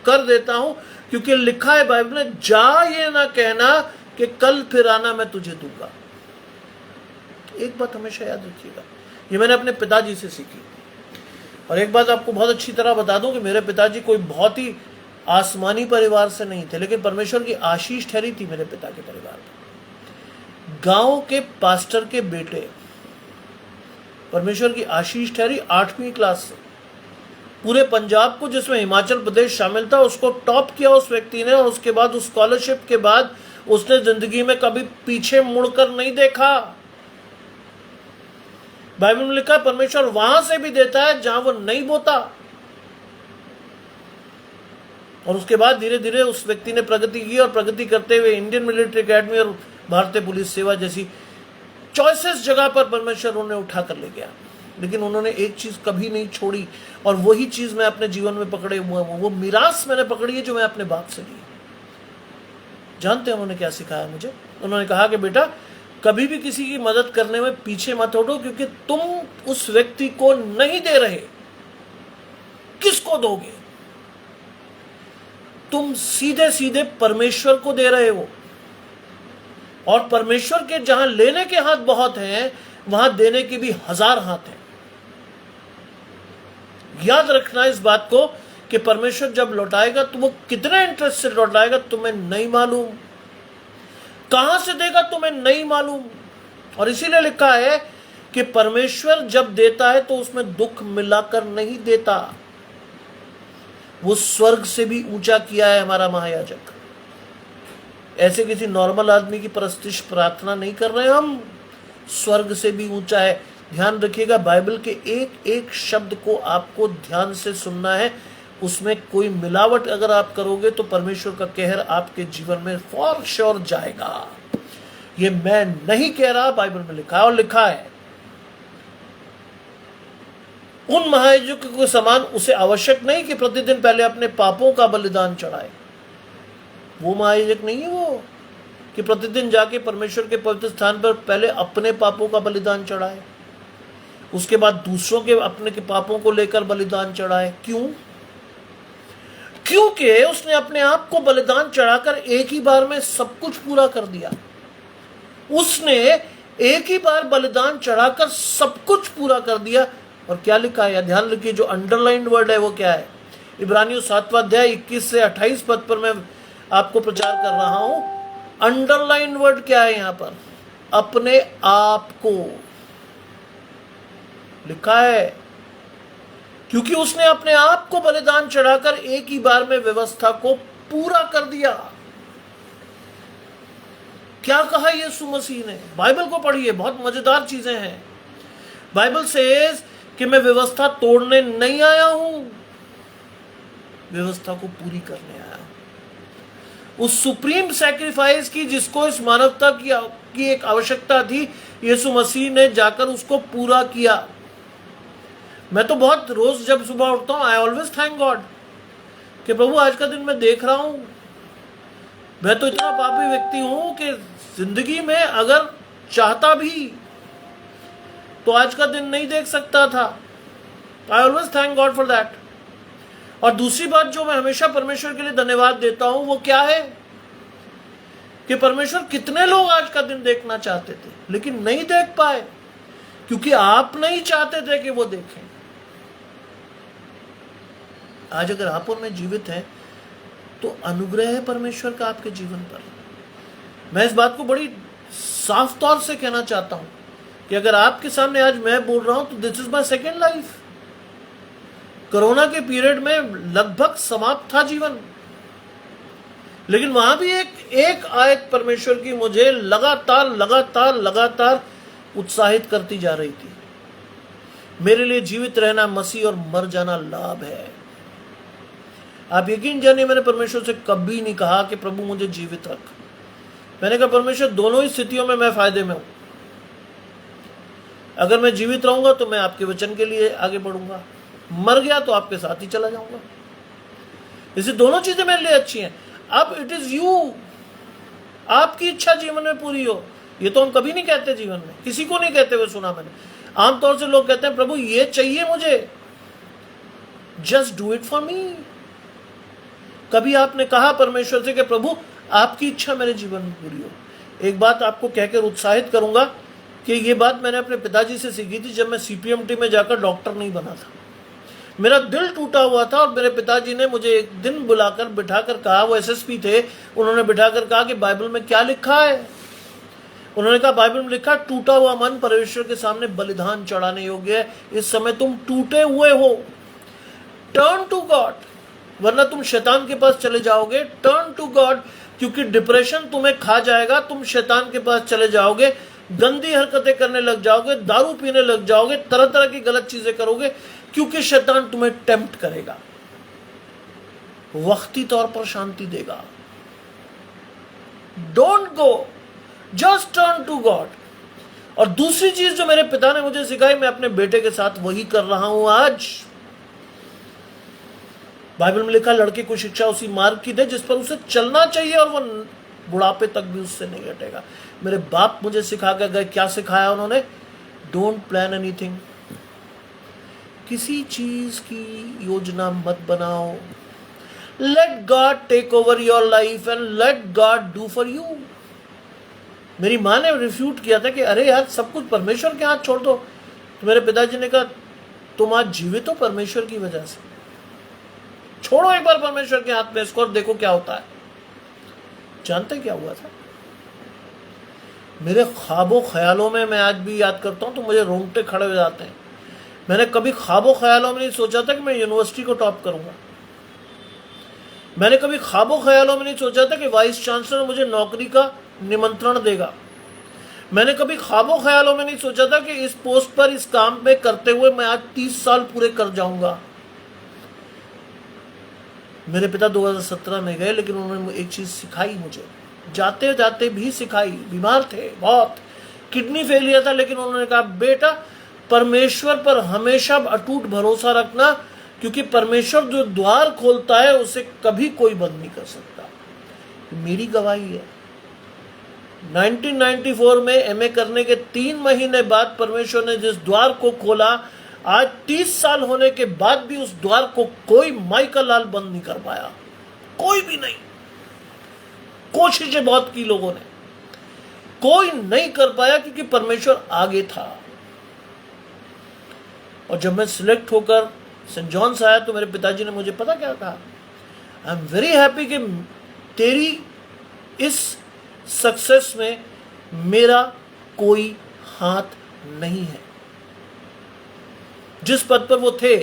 Speaker 1: कर देता हूं, क्योंकि लिखा है बाइबल में, जा ये ना कहना कि कल फिर आना मैं तुझे दूंगा। एक बात हमेशा याद रखिएगा, ये मैंने अपने पिताजी से सीखी। और एक बात आपको बहुत अच्छी तरह बता दूं कि मेरे पिताजी कोई बहुत ही आसमानी परिवार से नहीं थे, लेकिन परमेश्वर की आशीष ठहरी थी मेरे पिता के परिवार पर। गांव के पास्टर के बेटे, परमेश्वर की आशीष ठहरी 8वीं क्लास से। पूरे पंजाब को, जिसमें हिमाचल प्रदेश शामिल था, उसको टॉप किया उस व्यक्ति ने। और उसके बाद उस स्कॉलरशिप के बाद उसने जिंदगी में कभी पीछे मुड़कर नहीं देखा। बाइबल में लिखा है परमेश्वर वहां से भी देता है जहां वो नहीं बोता। और उसके बाद धीरे धीरे उस व्यक्ति ने प्रगति की और प्रगति करते हुए इंडियन मिलिट्री एकेडमी और भारतीय पुलिस सेवा जैसी चॉइसेस जगह पर परमेश्वर उन्हें उठा कर ले गया। लेकिन उन्होंने एक चीज कभी नहीं छोड़ी, और वही चीज मैं अपने जीवन में पकड़े हुआ हूं। वो मिरास मैंने पकड़ी है जो मैं अपने बाप से ली। जानते हैं उन्होंने क्या सिखाया मुझे? उन्होंने कहा कि बेटा, कभी भी किसी की मदद करने में पीछे मत हटो, क्योंकि तुम उस व्यक्ति को नहीं दे रहे, किसको दोगे? तुम सीधे सीधे परमेश्वर को दे रहे हो। और परमेश्वर के जहां लेने के हाथ बहुत हैं, वहां देने के भी 1000 हाथ हैं। याद रखना इस बात को कि परमेश्वर जब लौटाएगा तो वो कितने इंटरेस्ट से लौटाएगा तुम्हें नहीं मालूम, कहां से देगा तुम्हें नहीं मालूम। और इसीलिए लिखा है कि परमेश्वर जब देता है तो उसमें दुख मिलाकर नहीं देता। वो स्वर्ग से भी ऊंचा किया है हमारा महायाजक। ऐसे किसी नॉर्मल आदमी की परस्तिश प्रार्थना नहीं कर रहे हम, स्वर्ग से भी ऊंचा है। ध्यान रखिएगा, बाइबल के एक एक शब्द को आपको ध्यान से सुनना है। उसमें कोई मिलावट अगर आप करोगे तो परमेश्वर का कहर आपके जीवन में फॉर श्योर जाएगा। ये मैं नहीं कह रहा, बाइबल में लिखा है, और लिखा है उन महायाजकों के समान उसे आवश्यक नहीं कि प्रतिदिन पहले अपने पापों का बलिदान चढ़ाए। वो महायाजक नहीं है वो कि प्रतिदिन जाके परमेश्वर के पवित्र स्थान पर पहले अपने पापों का बलिदान चढ़ाए, उसके बाद दूसरों के अपने के पापों को लेकर बलिदान चढ़ाए। क्यों? क्योंकि उसने अपने आप को बलिदान चढ़ाकर एक ही बार में सब कुछ पूरा कर दिया। उसने एक ही बार बलिदान चढ़ाकर सब कुछ पूरा कर दिया। और क्या लिखा है, ध्यान रखिए, जो अंडरलाइंड वर्ड है वो क्या है? इब्रानियों 7वां अध्याय 21 से 28 पद पर मैं आपको प्रचार कर रहा हूं। अंडरलाइन वर्ड क्या है यहां पर? अपने आप को लिखा है, क्योंकि उसने अपने आप को बलिदान चढ़ाकर एक ही बार में व्यवस्था को पूरा कर दिया। क्या कहा यीशु मसीह ने? बाइबल को पढ़िए, बहुत मजेदार चीजें हैं। बाइबल सेज कि मैं व्यवस्था तोड़ने नहीं आया हूं, व्यवस्था को पूरी करने आया हूं। उस सुप्रीम सैक्रिफाइस की जिसको इस मानवता की एक आवश्यकता थी, यीशु मसीह ने जाकर उसको पूरा किया। मैं तो बहुत रोज जब सुबह उठता हूं, आई ऑलवेज थैंक गॉड कि प्रभु आज का दिन मैं देख रहा हूं। मैं तो इतना पापी व्यक्ति हूं कि जिंदगी में अगर चाहता भी तो आज का दिन नहीं देख सकता था। I always thank God for that. और दूसरी बात जो मैं हमेशा परमेश्वर के लिए धन्यवाद देता हूं वो क्या है कि परमेश्वर, कितने लोग आज का दिन देखना चाहते थे लेकिन नहीं देख पाए, क्योंकि आप नहीं चाहते थे कि वो देखें। आज अगर आप और मैं जीवित हैं तो अनुग्रह है परमेश्वर का आपके जीवन पर। मैं इस बात को बड़ी साफ तौर से कहना चाहता हूं कि अगर आपके सामने आज मैं बोल रहा हूं तो this is my second life. Corona के पीरियड में लगभग समाप्त था जीवन, लेकिन वहां भी एक आयत परमेश्वर की मुझे लगातार लगातार लगातार उत्साहित करती जा रही थी। मेरे लिए जीवित रहना मसीह और मर जाना लाभ है। आप यकीन जानिए, मैंने परमेश्वर से कभी नहीं कहा कि प्रभु मुझे जीवित रख। मैंने कहा परमेश्वर, दोनों ही स्थितियों में मैं फायदे में हूं। अगर मैं जीवित रहूंगा तो मैं आपके वचन के लिए आगे बढ़ूंगा, मर गया तो आपके साथ ही चला जाऊंगा। इसे दोनों चीजें मेरे लिए अच्छी हैं। अब इट इज यू, आपकी इच्छा जीवन में पूरी हो। ये तो हम कभी नहीं कहते जीवन में, किसी को नहीं कहते हुए सुना मैंने। आमतौर से लोग कहते हैं प्रभु ये चाहिए मुझे, just do it for me. कभी आपने कहा परमेश्वर से कि प्रभु आपकी इच्छा मेरे जीवन में पूरी हो? एक बात आपको कहकर उत्साहित करूंगा कि ये बात मैंने अपने पिताजी से सीखी थी जब मैं सीपीएमटी में जाकर डॉक्टर नहीं बना था। मेरा दिल टूटा हुआ था और मेरे पिताजी ने मुझे एक दिन बुलाकर बिठाकर कहा, वो एसएसपी थे, उन्होंने बिठाकर कहा कि बाइबल में क्या लिखा है? उन्होंने कहा बाइबल में लिखा, टूटा हुआ मन परमेश्वर के सामने बलिदान चढ़ाने योग्य है। इस समय तुम टूटे हुए हो, टर्न टू गॉड, वरना तुम शैतान के पास चले जाओगे। टर्न टू गॉड, क्योंकि डिप्रेशन तुम्हें खा जाएगा। तुम शैतान के पास चले जाओगे, गंदी हरकतें करने लग जाओगे, दारू पीने लग जाओगे, तरह तरह की गलत चीजें करोगे, क्योंकि शैतान तुम्हें टेम्प्ट करेगा, वक्ती तौर पर शांति देगा। Don't go, just turn to God. और दूसरी चीज जो मेरे पिता ने मुझे सिखाई, मैं अपने बेटे के साथ वही कर रहा हूं आज। बाइबल में लिखा, लड़के को शिक्षा उसी मार्ग की दे जिस पर उसे चलना चाहिए और वो बुढ़ापे तक भी उससे नहीं हटेगा। मेरे बाप मुझे सिखा के गए, क्या सिखाया उन्होंने? डोंट प्लान एनीथिंग, किसी चीज की योजना मत बनाओ। Let God take over your life and let God do for you. मेरी माँ ने रिफ्यूट किया था कि अरे यार सब कुछ परमेश्वर के हाथ छोड़ दो, तो मेरे पिताजी ने कहा तुम आज जीवित हो परमेश्वर की वजह से, छोड़ो एक बार परमेश्वर के हाथ में इसको और देखो क्या होता है। जानते क्या हुआ था? मेरे ख्वाबों ख्यालों में मैं आज भी याद करता हूं तो मुझे रोंगटे खड़े हो जाते हैं। मैंने कभी ख्वाबों ख्यालों में नहीं सोचा था कि मैं यूनिवर्सिटी को टॉप करूंगा। मैंने कभी ख्वाबों ख्यालों में नहीं सोचा था कि वाइस चांसलर मुझे नौकरी का निमंत्रण देगा। मैंने कभी ख्वाबों ख्यालों में नहीं सोचा था कि इस पोस्ट पर, इस काम में करते हुए मैं आज 30 साल पूरे कर जाऊंगा। मेरे पिता 2017 में गए, लेकिन उन्होंने एक चीज सिखाई मुझे, जाते जाते भी सिखाई। बीमार थे बहुत, किडनी फेलियर था, लेकिन उन्होंने कहा बेटा परमेश्वर पर हमेशा अटूट भरोसा रखना, क्योंकि परमेश्वर जो द्वार खोलता है उसे कभी कोई बंद नहीं कर सकता। मेरी गवाही है। 1994 में एमए करने के 3 महीने बाद परमेश्वर ने जिस द्वार को खोला, आज 30 साल होने के बाद भी उस द्वार को कोई माइकल लाल बंद नहीं कर पाया, कोई भी नहीं। कोशिशें बहुत की लोगों ने, कोई नहीं कर पाया, क्योंकि परमेश्वर आगे था। और जब मैं सिलेक्ट होकर सेंट जॉन्स आया तो मेरे पिताजी ने मुझे पता क्या कहा, आई एम वेरी हैप्पी कि तेरी इस सक्सेस में मेरा कोई हाथ नहीं है। जिस पद पर वो थे,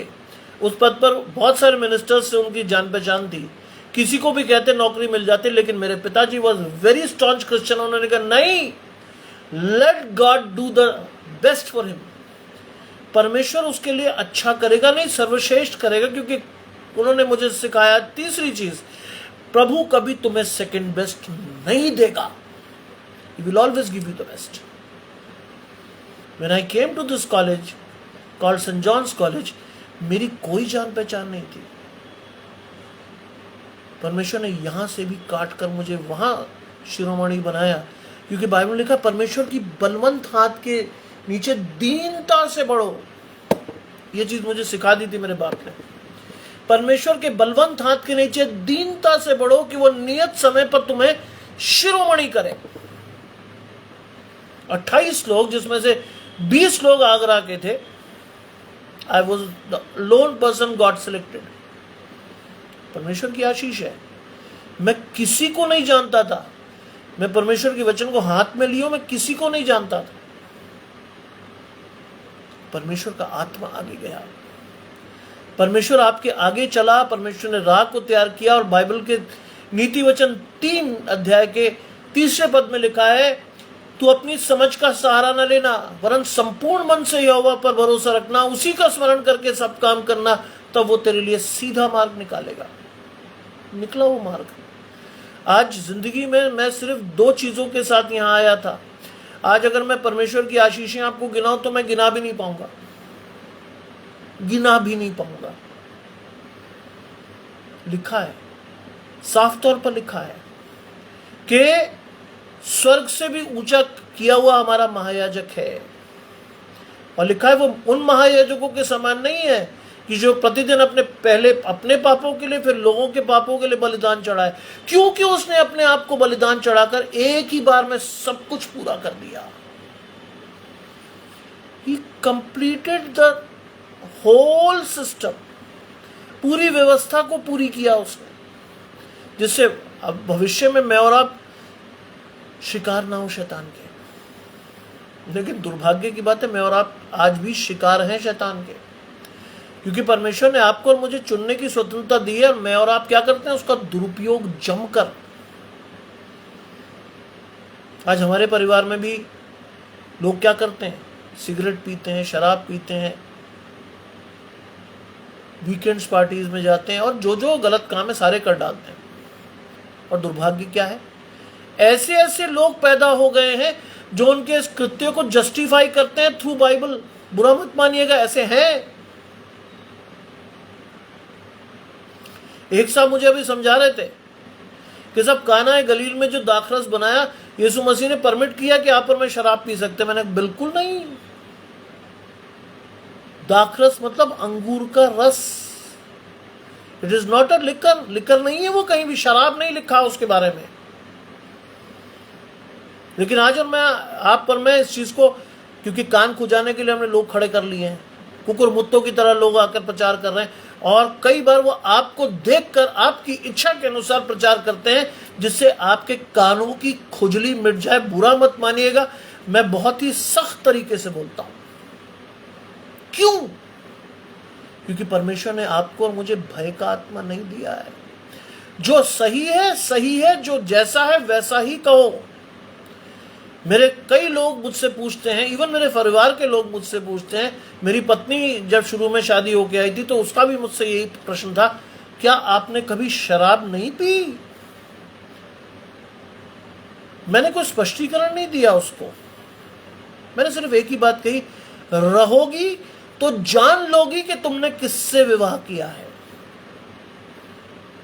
Speaker 1: उस पद पर बहुत सारे मिनिस्टर्स से उनकी जान पहचान थी, किसी को भी कहते नौकरी मिल जाती, लेकिन मेरे पिताजी वॉज वेरी स्टॉन्च क्रिश्चियन। उन्होंने कहा नहीं, late God do the best for him. परमेश्वर उसके लिए अच्छा करेगा, नहीं सर्वश्रेष्ठ करेगा, क्योंकि उन्होंने मुझे सिखाया तीसरी चीज, प्रभु कभी तुम्हें सेकंड बेस्ट नहीं देगा, he will always give you the best. When I came to this college called St. John's College, मेरी कोई जान पहचान नहीं थी। परमेश्वर ने यहां से भी काट कर मुझे वहां शिरोमणि बनाया, क्योंकि बाइबल में लिखा परमेश्वर की बलवंत हाथ के नीचे दीनता से बढ़ो। यह चीज मुझे सिखा दी थी मेरे बाप ने। परमेश्वर के बलवंत हाथ के नीचे दीनता से बढ़ो कि वो नियत समय पर तुम्हें शिरोमणि करे। 28 लोग, जिसमें से 20 लोग आगरा के थे, I was the loan person got selected. परमेश्वर की आशीष है। मैं किसी को नहीं जानता था, मैं परमेश्वर के वचन को हाथ में लियो, मैं किसी को नहीं जानता था। परमेश्वर का आत्मा आगे गया, परमेश्वर आपके आगे चला, परमेश्वर ने राह को तैयार किया। और बाइबल के नीति वचन 3 अध्याय के 3 पद में लिखा है, तू अपनी समझ का सहारा न लेना, वरन संपूर्ण मन से यहोवा पर भरोसा रखना, उसी का स्मरण करके सब काम करना, तब वो तेरे लिए सीधा मार्ग निकालेगा। निकला वो मार्ग। आज जिंदगी में मैं सिर्फ 2 चीजों के साथ यहां आया था। आज अगर मैं परमेश्वर की आशीषें आपको गिनाऊं तो मैं गिना भी नहीं पाऊंगा, गिना भी नहीं पाऊंगा। लिखा है, साफ तौर पर लिखा है कि स्वर्ग से भी ऊंचा किया हुआ हमारा महायाजक है। और लिखा है वो उन महायाजकों के समान नहीं है कि जो प्रतिदिन पहले अपने पापों के लिए, फिर लोगों के पापों के लिए बलिदान चढ़ाए, क्योंकि उसने अपने आप को बलिदान चढ़ाकर एक ही बार में सब कुछ पूरा कर दिया। He completed the whole system, पूरी व्यवस्था को पूरी किया उसने, जिससे अब भविष्य में मैं और आप शिकार ना हो शैतान के। लेकिन दुर्भाग्य की बात है, मैं और आप आज भी शिकार हैं शैतान के, क्योंकि परमेश्वर ने आपको और मुझे चुनने की स्वतंत्रता दी है, और मैं और आप क्या करते हैं, उसका दुरुपयोग जमकर। आज हमारे परिवार में भी लोग क्या करते हैं, सिगरेट पीते हैं, शराब पीते हैं, वीकेंड्स पार्टीज में जाते हैं, और जो जो गलत काम है सारे कर डालते हैं। और दुर्भाग्य क्या है, ऐसे ऐसे लोग पैदा हो गए हैं जो उनके इस कृत्य को जस्टिफाई करते हैं थ्रू बाइबल। बुरा मत मानिएगा, ऐसे हैं। एक साहब मुझे अभी समझा रहे थे कि सब काना गलील में जो दाखरस बनाया, यीशु मसीह ने परमिट किया कि आप और मैं शराब पी सकते। मैंने बिल्कुल नहीं। दाखरस मतलब अंगूर का रस। It is not a liquor. Liquor नहीं है वो, कहीं भी शराब नहीं लिखा उसके बारे में। लेकिन आज और मैं आप पर मैं इस चीज को, क्योंकि कान खुजाने के लिए हमने लोग खड़े कर लिए हैं, कुकुर मुत्तों की तरह लोग आकर प्रचार कर रहे हैं, और कई बार वो आपको देखकर आपकी इच्छा के अनुसार प्रचार करते हैं, जिससे आपके कानों की खुजली मिट जाए। बुरा मत मानिएगा, मैं बहुत ही सख्त तरीके से बोलता हूं। क्यों? क्योंकि परमेश्वर ने आपको और मुझे भय का आत्मा नहीं दिया है। जो सही है, जो जैसा है वैसा ही कहो। मेरे कई लोग मुझसे पूछते हैं, इवन मेरे परिवार के लोग मुझसे पूछते हैं, मेरी पत्नी जब शुरू में शादी होके आई थी तो उसका भी मुझसे यही प्रश्न था, क्या आपने कभी शराब नहीं पी? मैंने कोई स्पष्टीकरण नहीं दिया उसको। मैंने सिर्फ एक ही बात कही, रहोगी तो जान लोगी कि तुमने किससे विवाह किया है।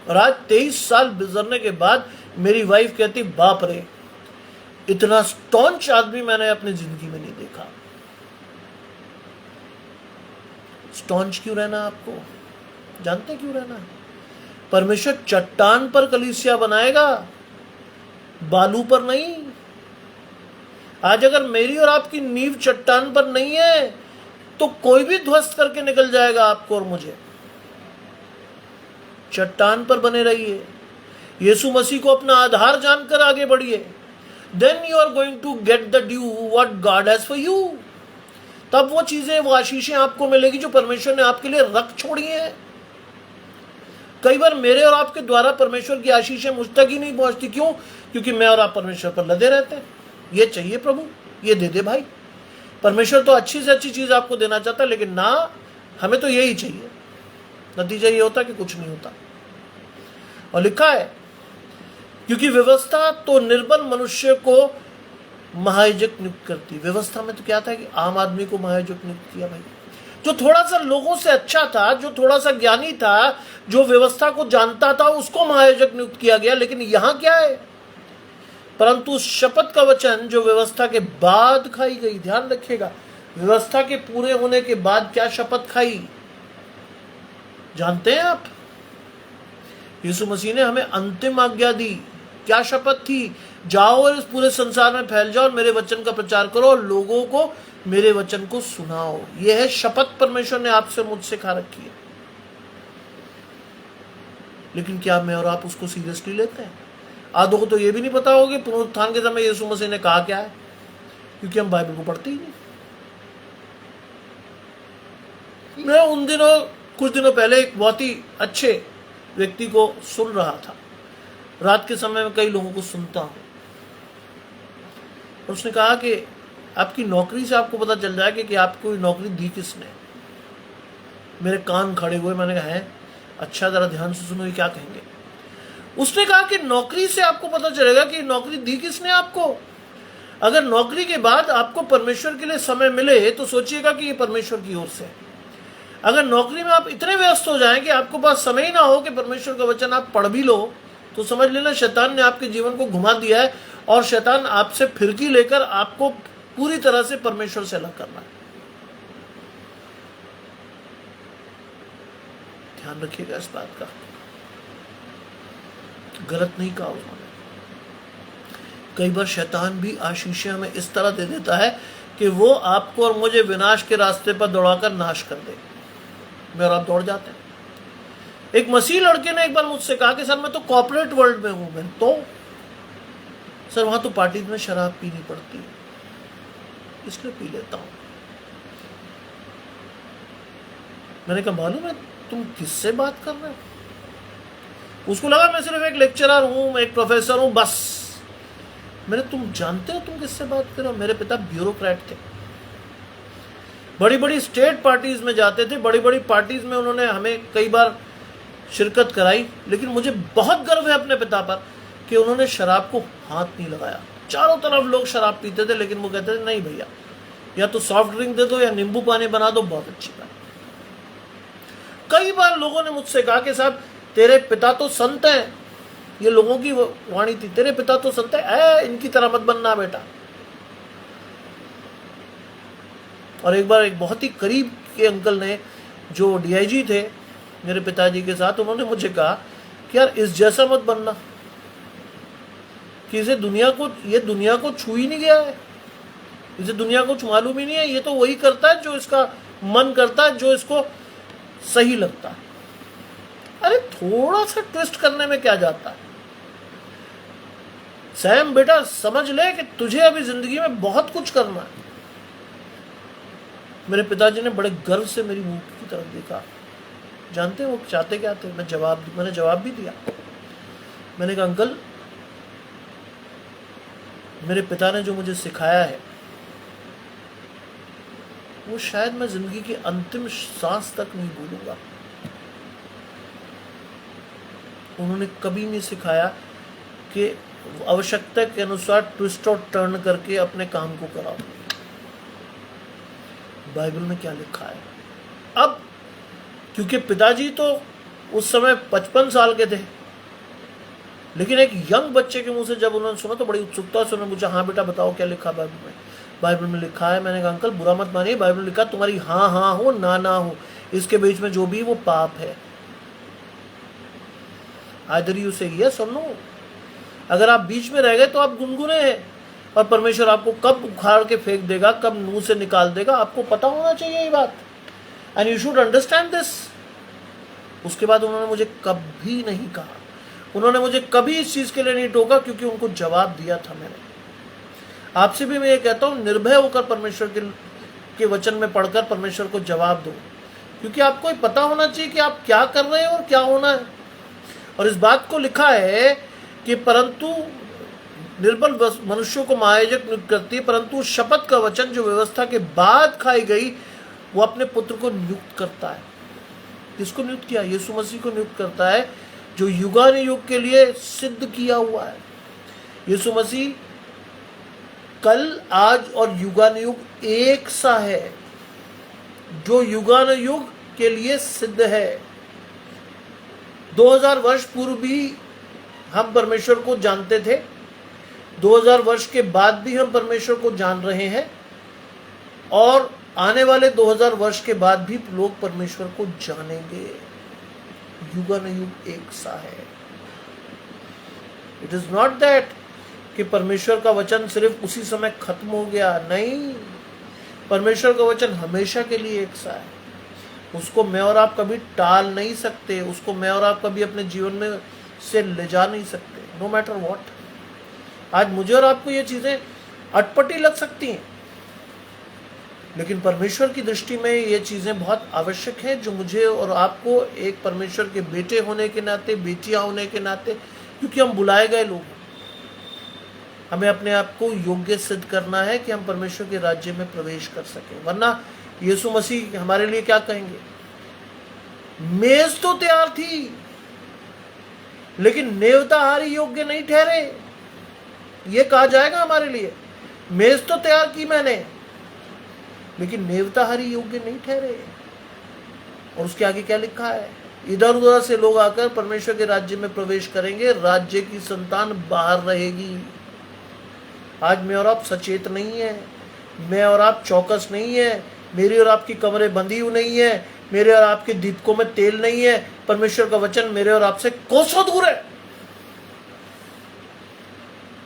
Speaker 1: और आज 23 साल गुजरने के बाद मेरी वाइफ कहती, बाप रे, इतना स्टॉन्च आदमी मैंने अपनी जिंदगी में नहीं देखा। स्टॉन्च क्यों रहना आपको? जानते क्यों रहना? परमेश्वर चट्टान पर कलीसिया बनाएगा, बालू पर नहीं। आज अगर मेरी और आपकी नींव चट्टान पर नहीं है तो कोई भी ध्वस्त करके निकल जाएगा आपको और मुझे। चट्टान पर बने रहिए, यीशु मसीह को अपना आधार जानकर आगे बढ़िए। Then you are going to get the due what God has for you. तब वो चीजें, वो आशीषें आपको मिलेगी जो परमेश्वर ने आपके लिए रख छोड़ी हैं। कई बार मेरे और आपके द्वारा परमेश्वर की आशीषें मुझ तक ही नहीं पहुंचती। क्यों? क्योंकि मैं और आप परमेश्वर पर लदे रहते हैं। ये चाहिए प्रभु, ये दे दे भाई। परमेश्वर तो अच्छी से अच्छी चीज आपको देना चाहता है, लेकिन ना, हमें तो यही चाहिए। नतीजा ये होता कि कुछ नहीं होता। और लिखा है, क्योंकि व्यवस्था तो निर्बल मनुष्य को महायाजक नियुक्त करती। व्यवस्था में तो क्या था कि आम आदमी को महायाजक नियुक्त किया भाई। जो थोड़ा सा लोगों से अच्छा था, जो थोड़ा सा ज्ञानी था, जो व्यवस्था को जानता था, उसको महायाजक नियुक्त किया गया। लेकिन यहां क्या है? परंतु शपथ का वचन जो व्यवस्था के बाद खाई गई। ध्यान रखिएगा, व्यवस्था के पूरे होने के बाद क्या शपथ खाई जानते हैं आप? यीशु मसीह ने हमें अंतिम आज्ञा दी। क्या शपथ थी? जाओ और इस पूरे संसार में फैल जाओ और मेरे वचन का प्रचार करो और लोगों को मेरे वचन को सुनाओ। यह है शपथ परमेश्वर ने आपसे मुझसे खा रखी है। लेकिन क्या मैं और आप उसको सीरियसली लेते हैं? आधों को तो यह भी नहीं पता होगा कि पुनरुत्थान के समय यीशु मसीह ने कहा क्या है, क्योंकि हम बाइबल को पढ़ते ही नहीं। मैं कुछ दिनों पहले एक बहुत ही अच्छे व्यक्ति को सुन रहा था। रात के समय में कई लोगों को सुनता हूं, और उसने कहा कि आपकी नौकरी से आपको पता चल जाएगा कि आपको नौकरी दी किसने। मेरे कान खड़े हुए। मैंने कहा है, अच्छा जरा ध्यान से सुनो, ये क्या कहेंगे। उसने कहा कि नौकरी से आपको पता चलेगा कि नौकरी दी किसने आपको। अगर नौकरी के बाद आपको परमेश्वर के लिए समय मिले तो सोचिएगा कि ये परमेश्वर की ओर से है। अगर नौकरी में आप इतने व्यस्त हो जाएं कि आपको पास समय ही ना हो कि परमेश्वर का वचन आप पढ़ भी लो, तो समझ लेना शैतान ने आपके जीवन को घुमा दिया है और शैतान आपसे फिरकी लेकर आपको पूरी तरह से परमेश्वर से अलग करना है। ध्यान रखिएगा इस बात का। गलत नहीं कहा उन्होंने। कई बार शैतान भी आशीषें हमें इस तरह दे देता है कि वो आपको और मुझे विनाश के रास्ते पर दौड़ाकर नाश कर दे। मैं और आप दौड़ जाते हैं। एक मसीह लड़के ने एक बार मुझसे कहा कि सर मैं तो कॉर्पोरेट वर्ल्ड में हूं। मैं तो सर वहां तो पार्टी में शराब पीनी पड़ती है, इसलिए पी लेता हूं। मैंने कहा मालूम है तुम किससे बात कर रहे हो? उसको लगा मैं सिर्फ एक लेक्चरर हूं, एक प्रोफेसर हूं, बस। मैंने, तुम जानते हो तुम किससे बात कर रहे हो? मेरे पिता ब्यूरोक्रेट थे, बड़ी बड़ी स्टेट पार्टीज में जाते थे, बड़ी बड़ी पार्टीज में उन्होंने हमें कई बार शिरकत कराई। लेकिन मुझे बहुत गर्व है अपने पिता पर कि उन्होंने शराब को हाथ नहीं लगाया। चारों तरफ लोग शराब पीते थे, लेकिन वो कहते थे नहीं भैया, या तो सॉफ्ट ड्रिंक दे दो या नींबू पानी बना दो, बहुत अच्छी बात। कई बार लोगों ने मुझसे कहा कि साहब तेरे पिता तो संत हैं, ये लोगों की वाणी थी, तेरे पिता तो संत है, इनकी तरह मत बनना बेटा। और एक बार एक बहुत ही करीब के अंकल ने, जो डीआईजी थे मेरे पिताजी के साथ, उन्होंने मुझे कहा कि यार इस जैसा मत बनना, कि ये दुनिया को छू ही नहीं गया है, इसे दुनिया को मालूम ही नहीं है। ये तो वही करता है जो इसका मन करता है, जो इसको सही लगता है। अरे थोड़ा सा ट्विस्ट करने में क्या जाता है? सैम बेटा समझ ले कि तुझे अभी जिंदगी में बहुत कुछ करना है। मेरे पिताजी ने बड़े गर्व से मेरी मुंह की तरफ देखा। जानते हैं वो चाहते क्या थे? मैंने जवाब भी दिया। मैंने कहा अंकल, मेरे पिता ने जो मुझे सिखाया है वो शायद मैं जिंदगी की अंतिम सांस तक नहीं भूलूंगा। उन्होंने कभी नहीं सिखाया कि आवश्यकता के अनुसार ट्विस्ट और टर्न करके अपने काम को कराओ। बाइबल में क्या लिखा है? अब क्योंकि पिताजी तो उस समय 55 साल के थे, लेकिन एक यंग बच्चे के मुंह से जब उन्होंने सुना तो बड़ी उत्सुकता से उन्होंने पूछा, हाँ बेटा बताओ क्या लिखा बाइबल में? बाइबल में लिखा है। मैंने कहा अंकल बुरा मत मानिए, बाइबल में लिखा तुम्हारी हाँ हाँ हो ना ना हो, इसके बीच में जो भी वो पाप है। आइदर यू से यस और नो। अगर आप बीच में रह गए तो आप गुनगुने हैं, और परमेश्वर आपको कब उखाड़ के फेंक देगा, कब मुंह से निकाल देगा, आपको पता होना चाहिए ये बात। And you should understand this. उसके बाद उन्होंने मुझे कभी नहीं कहा, उन्होंने मुझे कभी इस चीज के लिए नहीं टोका, क्योंकि उनको जवाब दिया था मैंने। आपसे भी मैं ये कहता हूं, निर्भय होकर परमेश्वर के वचन में पढ़कर परमेश्वर को जवाब दो, क्योंकि आपको ये पता होना चाहिए कि आप क्या कर रहे हैं और क्या होना है। और इस बात को लिखा है कि परंतु निर्बल मनुष्यों को महायाजक नियुक्त करती है, परंतु शपथ का वचन जो व्यवस्था के बाद खाई गई वो अपने पुत्र को नियुक्त करता है। किसको नियुक्त किया? यीशु मसीह को नियुक्त करता है, जो युगानुयुग के लिए सिद्ध किया हुआ है। यीशु मसीह कल, आज और युगानुयुग एक सा है, जो युगानुयुग के लिए सिद्ध है। 2000 वर्ष पूर्व भी हम परमेश्वर को जानते थे, 2000 वर्ष के बाद भी हम परमेश्वर को जान रहे हैं, और आने वाले 2000 वर्ष के बाद भी लोग परमेश्वर को जानेंगे। युगानुयुग एक सा है। इट इज नॉट दैट कि परमेश्वर का वचन सिर्फ उसी समय खत्म हो गया, नहीं। परमेश्वर का वचन हमेशा के लिए एक सा है। उसको मैं और आप कभी टाल नहीं सकते, उसको मैं और आप कभी अपने जीवन में से ले जा नहीं सकते, नो मैटर व्हाट। आज मुझे और आपको ये चीजें अटपटी लग सकती हैं, लेकिन परमेश्वर की दृष्टि में ये चीजें बहुत आवश्यक हैं, जो मुझे और आपको एक परमेश्वर के बेटे होने के नाते, बेटियां होने के नाते, क्योंकि हम बुलाए गए लोग, हमें अपने आप को योग्य सिद्ध करना है कि हम परमेश्वर के राज्य में प्रवेश कर सकें। वरना यीशु मसीह हमारे लिए क्या कहेंगे? मेज तो तैयार थी, लेकिन नेवताहारी योग्य नहीं ठहरे। ये कहा जाएगा हमारे लिए, मेज तो तैयार की मैंने, लेकिन नेवताहारी योग्य नहीं ठहरे। और उसके आगे क्या लिखा है? इधर उधर से लोग आकर परमेश्वर के राज्य में प्रवेश करेंगे, राज्य की संतान बाहर रहेगी। आज मैं और आप सचेत नहीं है, मैं और आप चौकस नहीं है, मेरी और आपकी कमरें बंदी हुई नहीं है, मेरे और आपके दीपकों में तेल नहीं है। परमेश्वर का वचन मेरे और आपसे कोसों दूर है।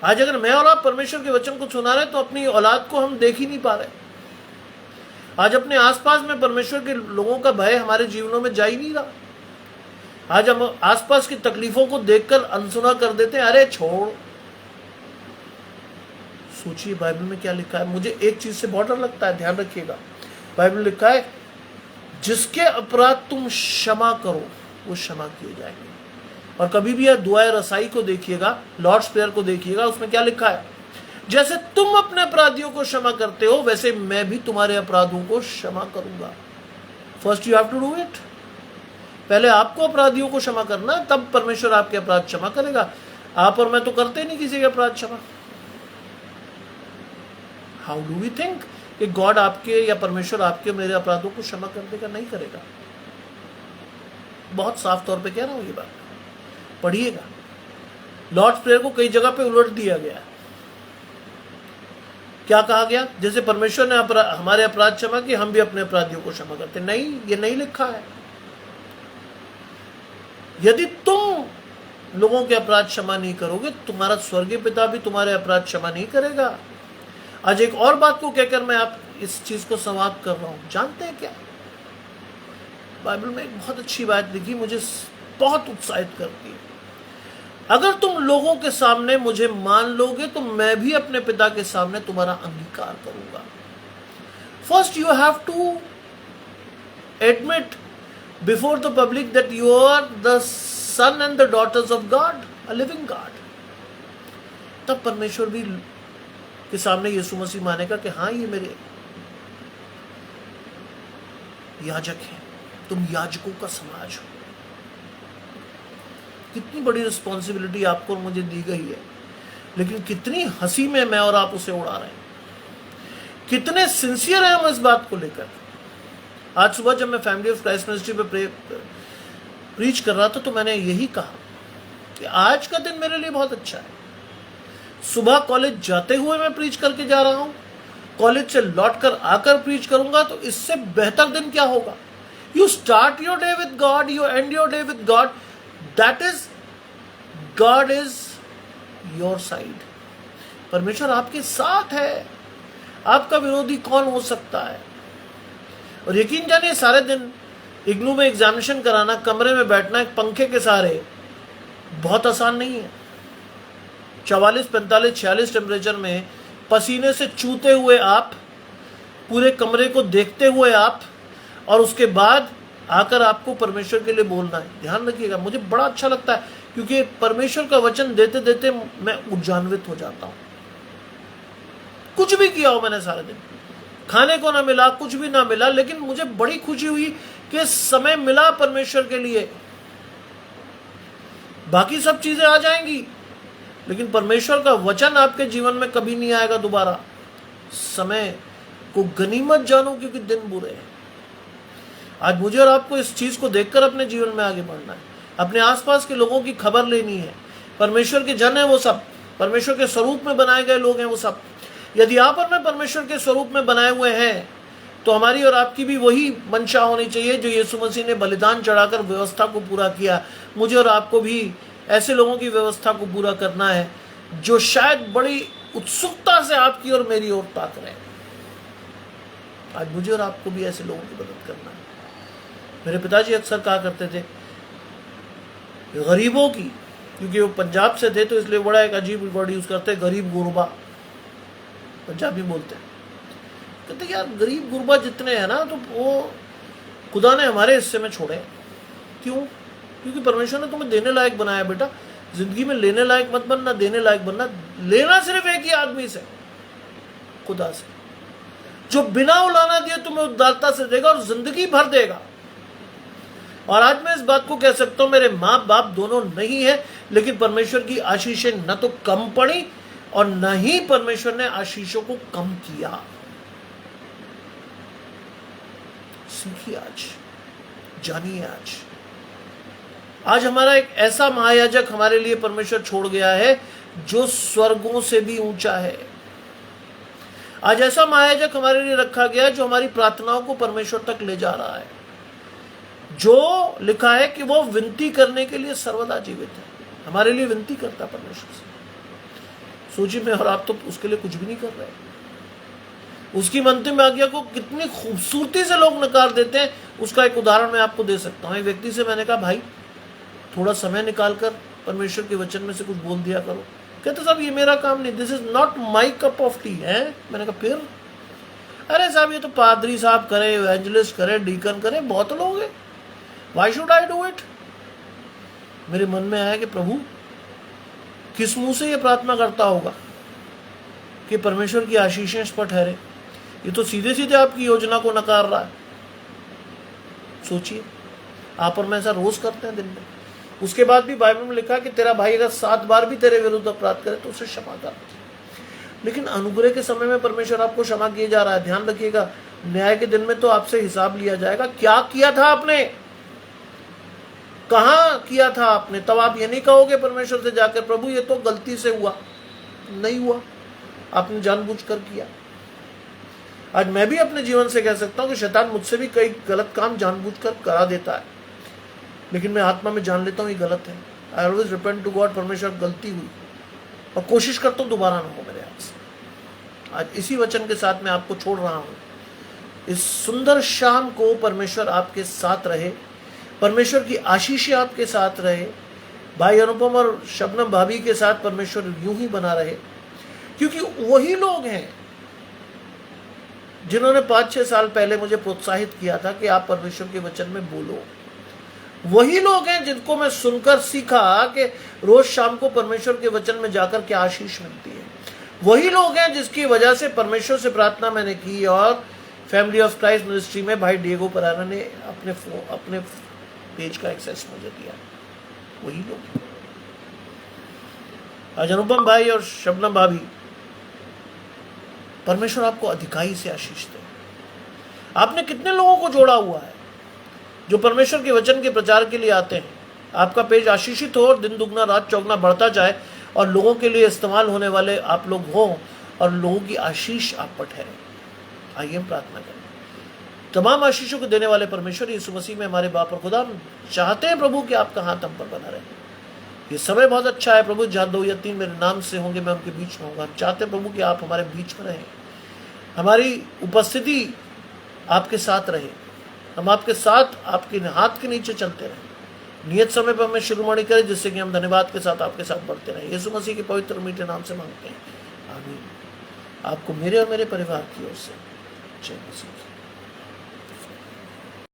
Speaker 1: आज अगर मैं और आप परमेश्वर के वचन को सुना रहे तो अपनी औलाद को हम देख ही नहीं पा रहे। आज अपने आसपास में परमेश्वर के लोगों का भय हमारे जीवनों में जा ही नहीं रहा। आज हम आसपास की तकलीफों को देखकर अनसुना कर देते हैं, अरे छोड़। सोचिए बाइबल में क्या लिखा है। मुझे एक चीज से बहुत डर लगता है, ध्यान रखिएगा। बाइबल में लिखा है, जिसके अपराध तुम क्षमा करो वो क्षमा किए जाएंगे। और कभी भी यह दुआए रसाई को देखिएगा, लॉर्ड्स प्रेयर को देखिएगा, उसमें क्या लिखा है? जैसे तुम अपने अपराधियों को क्षमा करते हो, वैसे मैं भी तुम्हारे अपराधों को क्षमा करूंगा। First you have to do it. पहले आपको अपराधियों को क्षमा करना, तब परमेश्वर आपके अपराध क्षमा करेगा। आप और मैं तो करते नहीं किसी के अपराध क्षमा। हाउ डू वी थिंक कि गॉड आपके या परमेश्वर आपके मेरे अपराधों को क्षमा कर देगा? नहीं करेगा। बहुत साफ तौर पे कह रहा हूं ये बात, पढ़िएगा। लॉर्ड्स प्रेयर को कई जगह पे उलट दिया गया। क्या कहा गया? जैसे परमेश्वर ने हमारे अपराध क्षमा किए, हम भी अपने अपराधियों को क्षमा करते। नहीं, ये नहीं लिखा है। यदि तुम लोगों के अपराध क्षमा नहीं करोगे, तुम्हारा स्वर्गीय पिता भी तुम्हारे अपराध क्षमा नहीं करेगा। आज एक और बात को कहकर मैं आप इस चीज को समाप्त कर रहा हूं। जानते हैं क्या? बाइबल में एक बहुत अच्छी बात लिखी, मुझे बहुत उत्साहित करती है। अगर तुम लोगों के सामने मुझे मान लोगे तो मैं भी अपने पिता के सामने तुम्हारा अंगीकार करूंगा। First you have to admit before the public that you are the son and the daughters of God. A living God, तब परमेश्वर भी के सामने यीशु मसीह मानेगा कि हाँ ये मेरे याजक हैं, तुम याजकों का समाज हो। कितनी बड़ी रिस्पॉन्सिबिलिटी आपको और मुझे दी गई है, लेकिन कितनी हंसी में मैं और आप उसे उड़ा रहे हैं, कितने सिंसियर हैं हम इस बात को लेकर। आज सुबह जब मैं फैमिली ऑफ क्राइस्ट मिनिस्ट्री पे प्रीच कर रहा था तो मैंने यही कहा कि आज का दिन मेरे लिए बहुत अच्छा है। सुबह कॉलेज जाते हुए मैं प्रीच करके जा रहा हूं, कॉलेज से लौटकर आकर प्रीच करूंगा, तो इससे बेहतर दिन क्या होगा। You start your day with God, you and your day with God, that is God is your side. परमेश्वर आपके साथ है, आपका विरोधी कौन हो सकता है। और यकीन जानिए सारे दिन इग्नू में एग्जामिनेशन कराना, कमरे में बैठना एक पंखे के सहारे बहुत आसान नहीं है। 44, 45, 46 टेम्परेचर में पसीने से चूते हुए आप, पूरे कमरे को देखते हुए आप, और उसके बाद आकर आपको परमेश्वर के लिए बोलना है। ध्यान रखिएगा, मुझे बड़ा अच्छा लगता है क्योंकि परमेश्वर का वचन देते देते मैं उज्जान्वित हो जाता हूं। कुछ भी किया हो मैंने सारे दिन, खाने को ना मिला, कुछ भी ना मिला, लेकिन मुझे बड़ी खुशी हुई कि समय मिला परमेश्वर के लिए। बाकी सब चीजें आ जाएंगी, लेकिन परमेश्वर का वचन आपके जीवन में कभी नहीं आएगा दोबारा। समय को गनीमत जानो क्योंकि दिन बुरे हैं। आज मुझे और आपको इस चीज को देखकर अपने जीवन में आगे बढ़ना है, अपने आसपास के लोगों की खबर लेनी है। परमेश्वर के जन है वो सब, परमेश्वर के स्वरूप में बनाए गए लोग हैं वो सब। यदि आप और मैं परमेश्वर के स्वरूप में बनाए हुए हैं तो हमारी और आपकी भी वही मंशा होनी चाहिए जो यीशु मसीह ने बलिदान चढ़ाकर व्यवस्था को पूरा किया। मुझे और आपको भी ऐसे लोगों की व्यवस्था को पूरा करना है जो शायद बड़ी उत्सुकता से आपकी और मेरी ओर ताक रहे हैं। आज मुझे और आपको भी ऐसे लोगों की मदद करना है। मेरे पिताजी अक्सर कहा करते थे गरीबों की, क्योंकि वो पंजाब से थे तो इसलिए बड़ा एक अजीब वर्ड यूज करते, गरीब गुरबा, पंजाबी बोलते हैं। कहते यार गरीब गुरबा जितने हैं ना, तो वो खुदा ने हमारे हिस्से में छोड़े। क्यों? क्योंकि परमेश्वर ने तुम्हें देने लायक बनाया बेटा। जिंदगी में लेने लायक मत बनना, देने लायक बनना। लेना सिर्फ एक ही आदमी से, खुदा से, जो बिना उलाना दिए तुम्हें उदारता से देगा और जिंदगी भर देगा। और आज मैं इस बात को कह सकता हूं, मेरे माँ बाप दोनों नहीं है, लेकिन परमेश्वर की आशीषें न तो कम पड़ी और न ही परमेश्वर ने आशीषों को कम किया। सीखिए आज, जानिए आज हमारा एक ऐसा महायाजक हमारे लिए परमेश्वर छोड़ गया है जो स्वर्गों से भी ऊंचा है। आज ऐसा महायाजक हमारे लिए रखा गया है जो हमारी प्रार्थनाओं को परमेश्वर तक ले जा रहा है, जो लिखा है कि वो विनती करने के लिए सर्वदा जीवित है। हमारे लिए विनती करता परमेश्वर से। सोचिए, मैं और आप तो उसके लिए कुछ भी नहीं कर रहे। उसकी अंतिम आज्ञा को कितनी खूबसूरती से लोग नकार देते हैं, उसका एक उदाहरण मैं आपको दे सकता हूं। एक व्यक्ति से मैंने कहा, भाई थोड़ा समय निकालकर परमेश्वर के वचन में से कुछ बोल दिया करो। कहते साहब ये मेरा काम नहीं, this is not my cup of T है। मैंने कहा फिर? अरे साहब ये तो पादरी साहब करे, एवेंजलिस्ट करे, डीकन करे, बहुत लोग हैं, why should I do it. मेरे मन में आया कि प्रभु किस मुंह से ये प्रार्थना करता होगा कि परमेश्वर की आशीषें इस पर ठहरे। ये तो सीधे सीधे आपकी योजना को नकार रहा है। सोचिए, आप और मैं ऐसा रोज करते हैं दिन में। उसके बाद भी बाइबल में लिखा कि तेरा भाई अगर 7 बार भी तेरे विरुद्ध अपराध करे तो उसे क्षमा कर। लेकिन अनुग्रह के समय में परमेश्वर आपको क्षमा किए जा रहा है। ध्यान रखिएगा, न्याय के दिन में तो आपसे हिसाब लिया जाएगा। क्या किया था आपने, कहां किया था आपने। तब आप ये नहीं कहोगे परमेश्वर से जाकर, प्रभु ये तो गलती से हुआ, नहीं हुआ, आपने जानबूझकर किया। आज मैं भी अपने जीवन से कह सकता हूं कि शैतान मुझसे भी कई गलत काम जानबूझकर करा देता है, लेकिन मैं आत्मा में जान लेता हूं ये गलत है। I always repent to God, परमेश्वर गलती हुई, और कोशिश करता हूं दोबारा ना हो मेरे हाथ से। आज इसी वचन के साथ मैं आपको छोड़ रहा हूं। इस सुंदर शाम को परमेश्वर आपके साथ रहे, परमेश्वर की आशीष आपके साथ रहे। भाई अनुपम और शबनम भाभी के साथ परमेश्वर यूं ही बना रहे, क्योंकि वही लोग हैं जिन्होंने 5-6 साल पहले मुझे प्रोत्साहित किया था कि आप परमेश्वर के वचन में बोलो। वही लोग हैं जिनको मैं सुनकर सीखा कि रोज शाम को परमेश्वर के वचन में जाकर क्या आशीष मिलती है। वही लोग हैं जिसकी वजह से परमेश्वर से प्रार्थना मैंने की और फैमिली ऑफ क्राइस्ट मिनिस्ट्री में भाई डिएगो पराना ने अपने पेज का एक्सेस मुझे दिया। वही लोग। आज अनुपम भाई और शबनम भाभी, परमेश्वर आपको अधिकाई से आशीष दे। आपने कितने लोगों को जोड़ा हुआ है जो परमेश्वर के वचन के प्रचार के लिए आते हैं। आपका पेज आशीषित हो और दिन दुगना रात चौगुना बढ़ता जाए और लोगों के लिए इस्तेमाल होने वाले आप लोग हों और लोगों की आशीष आप पर ठहरे। आइए हम प्रार्थना करें। तमाम आशीषों को देने वाले परमेश्वर यीशु मसीह में हमारे बाप और खुदा, हम चाहते हैं प्रभु कि आपका हाथ हम पर बना रहे। ये समय बहुत अच्छा है प्रभु, जहाँ 2 या 3 मेरे नाम से होंगे मैं उनके बीच में होगा। हम चाहते हैं प्रभु कि आप हमारे बीच में रहें, हमारी उपस्थिति आपके साथ रहे, हम आपके साथ आपके हाथ के नीचे चलते रहें। नियत समय पर हमें शिरोमणि करें जिससे कि हम धन्यवाद के साथ आपके साथ बढ़ते रहें। यीशु मसीह के पवित्र मीठे नाम से मांगते हैं, आमीन। आपको मेरे और मेरे परिवार की ओर से जय मसीह।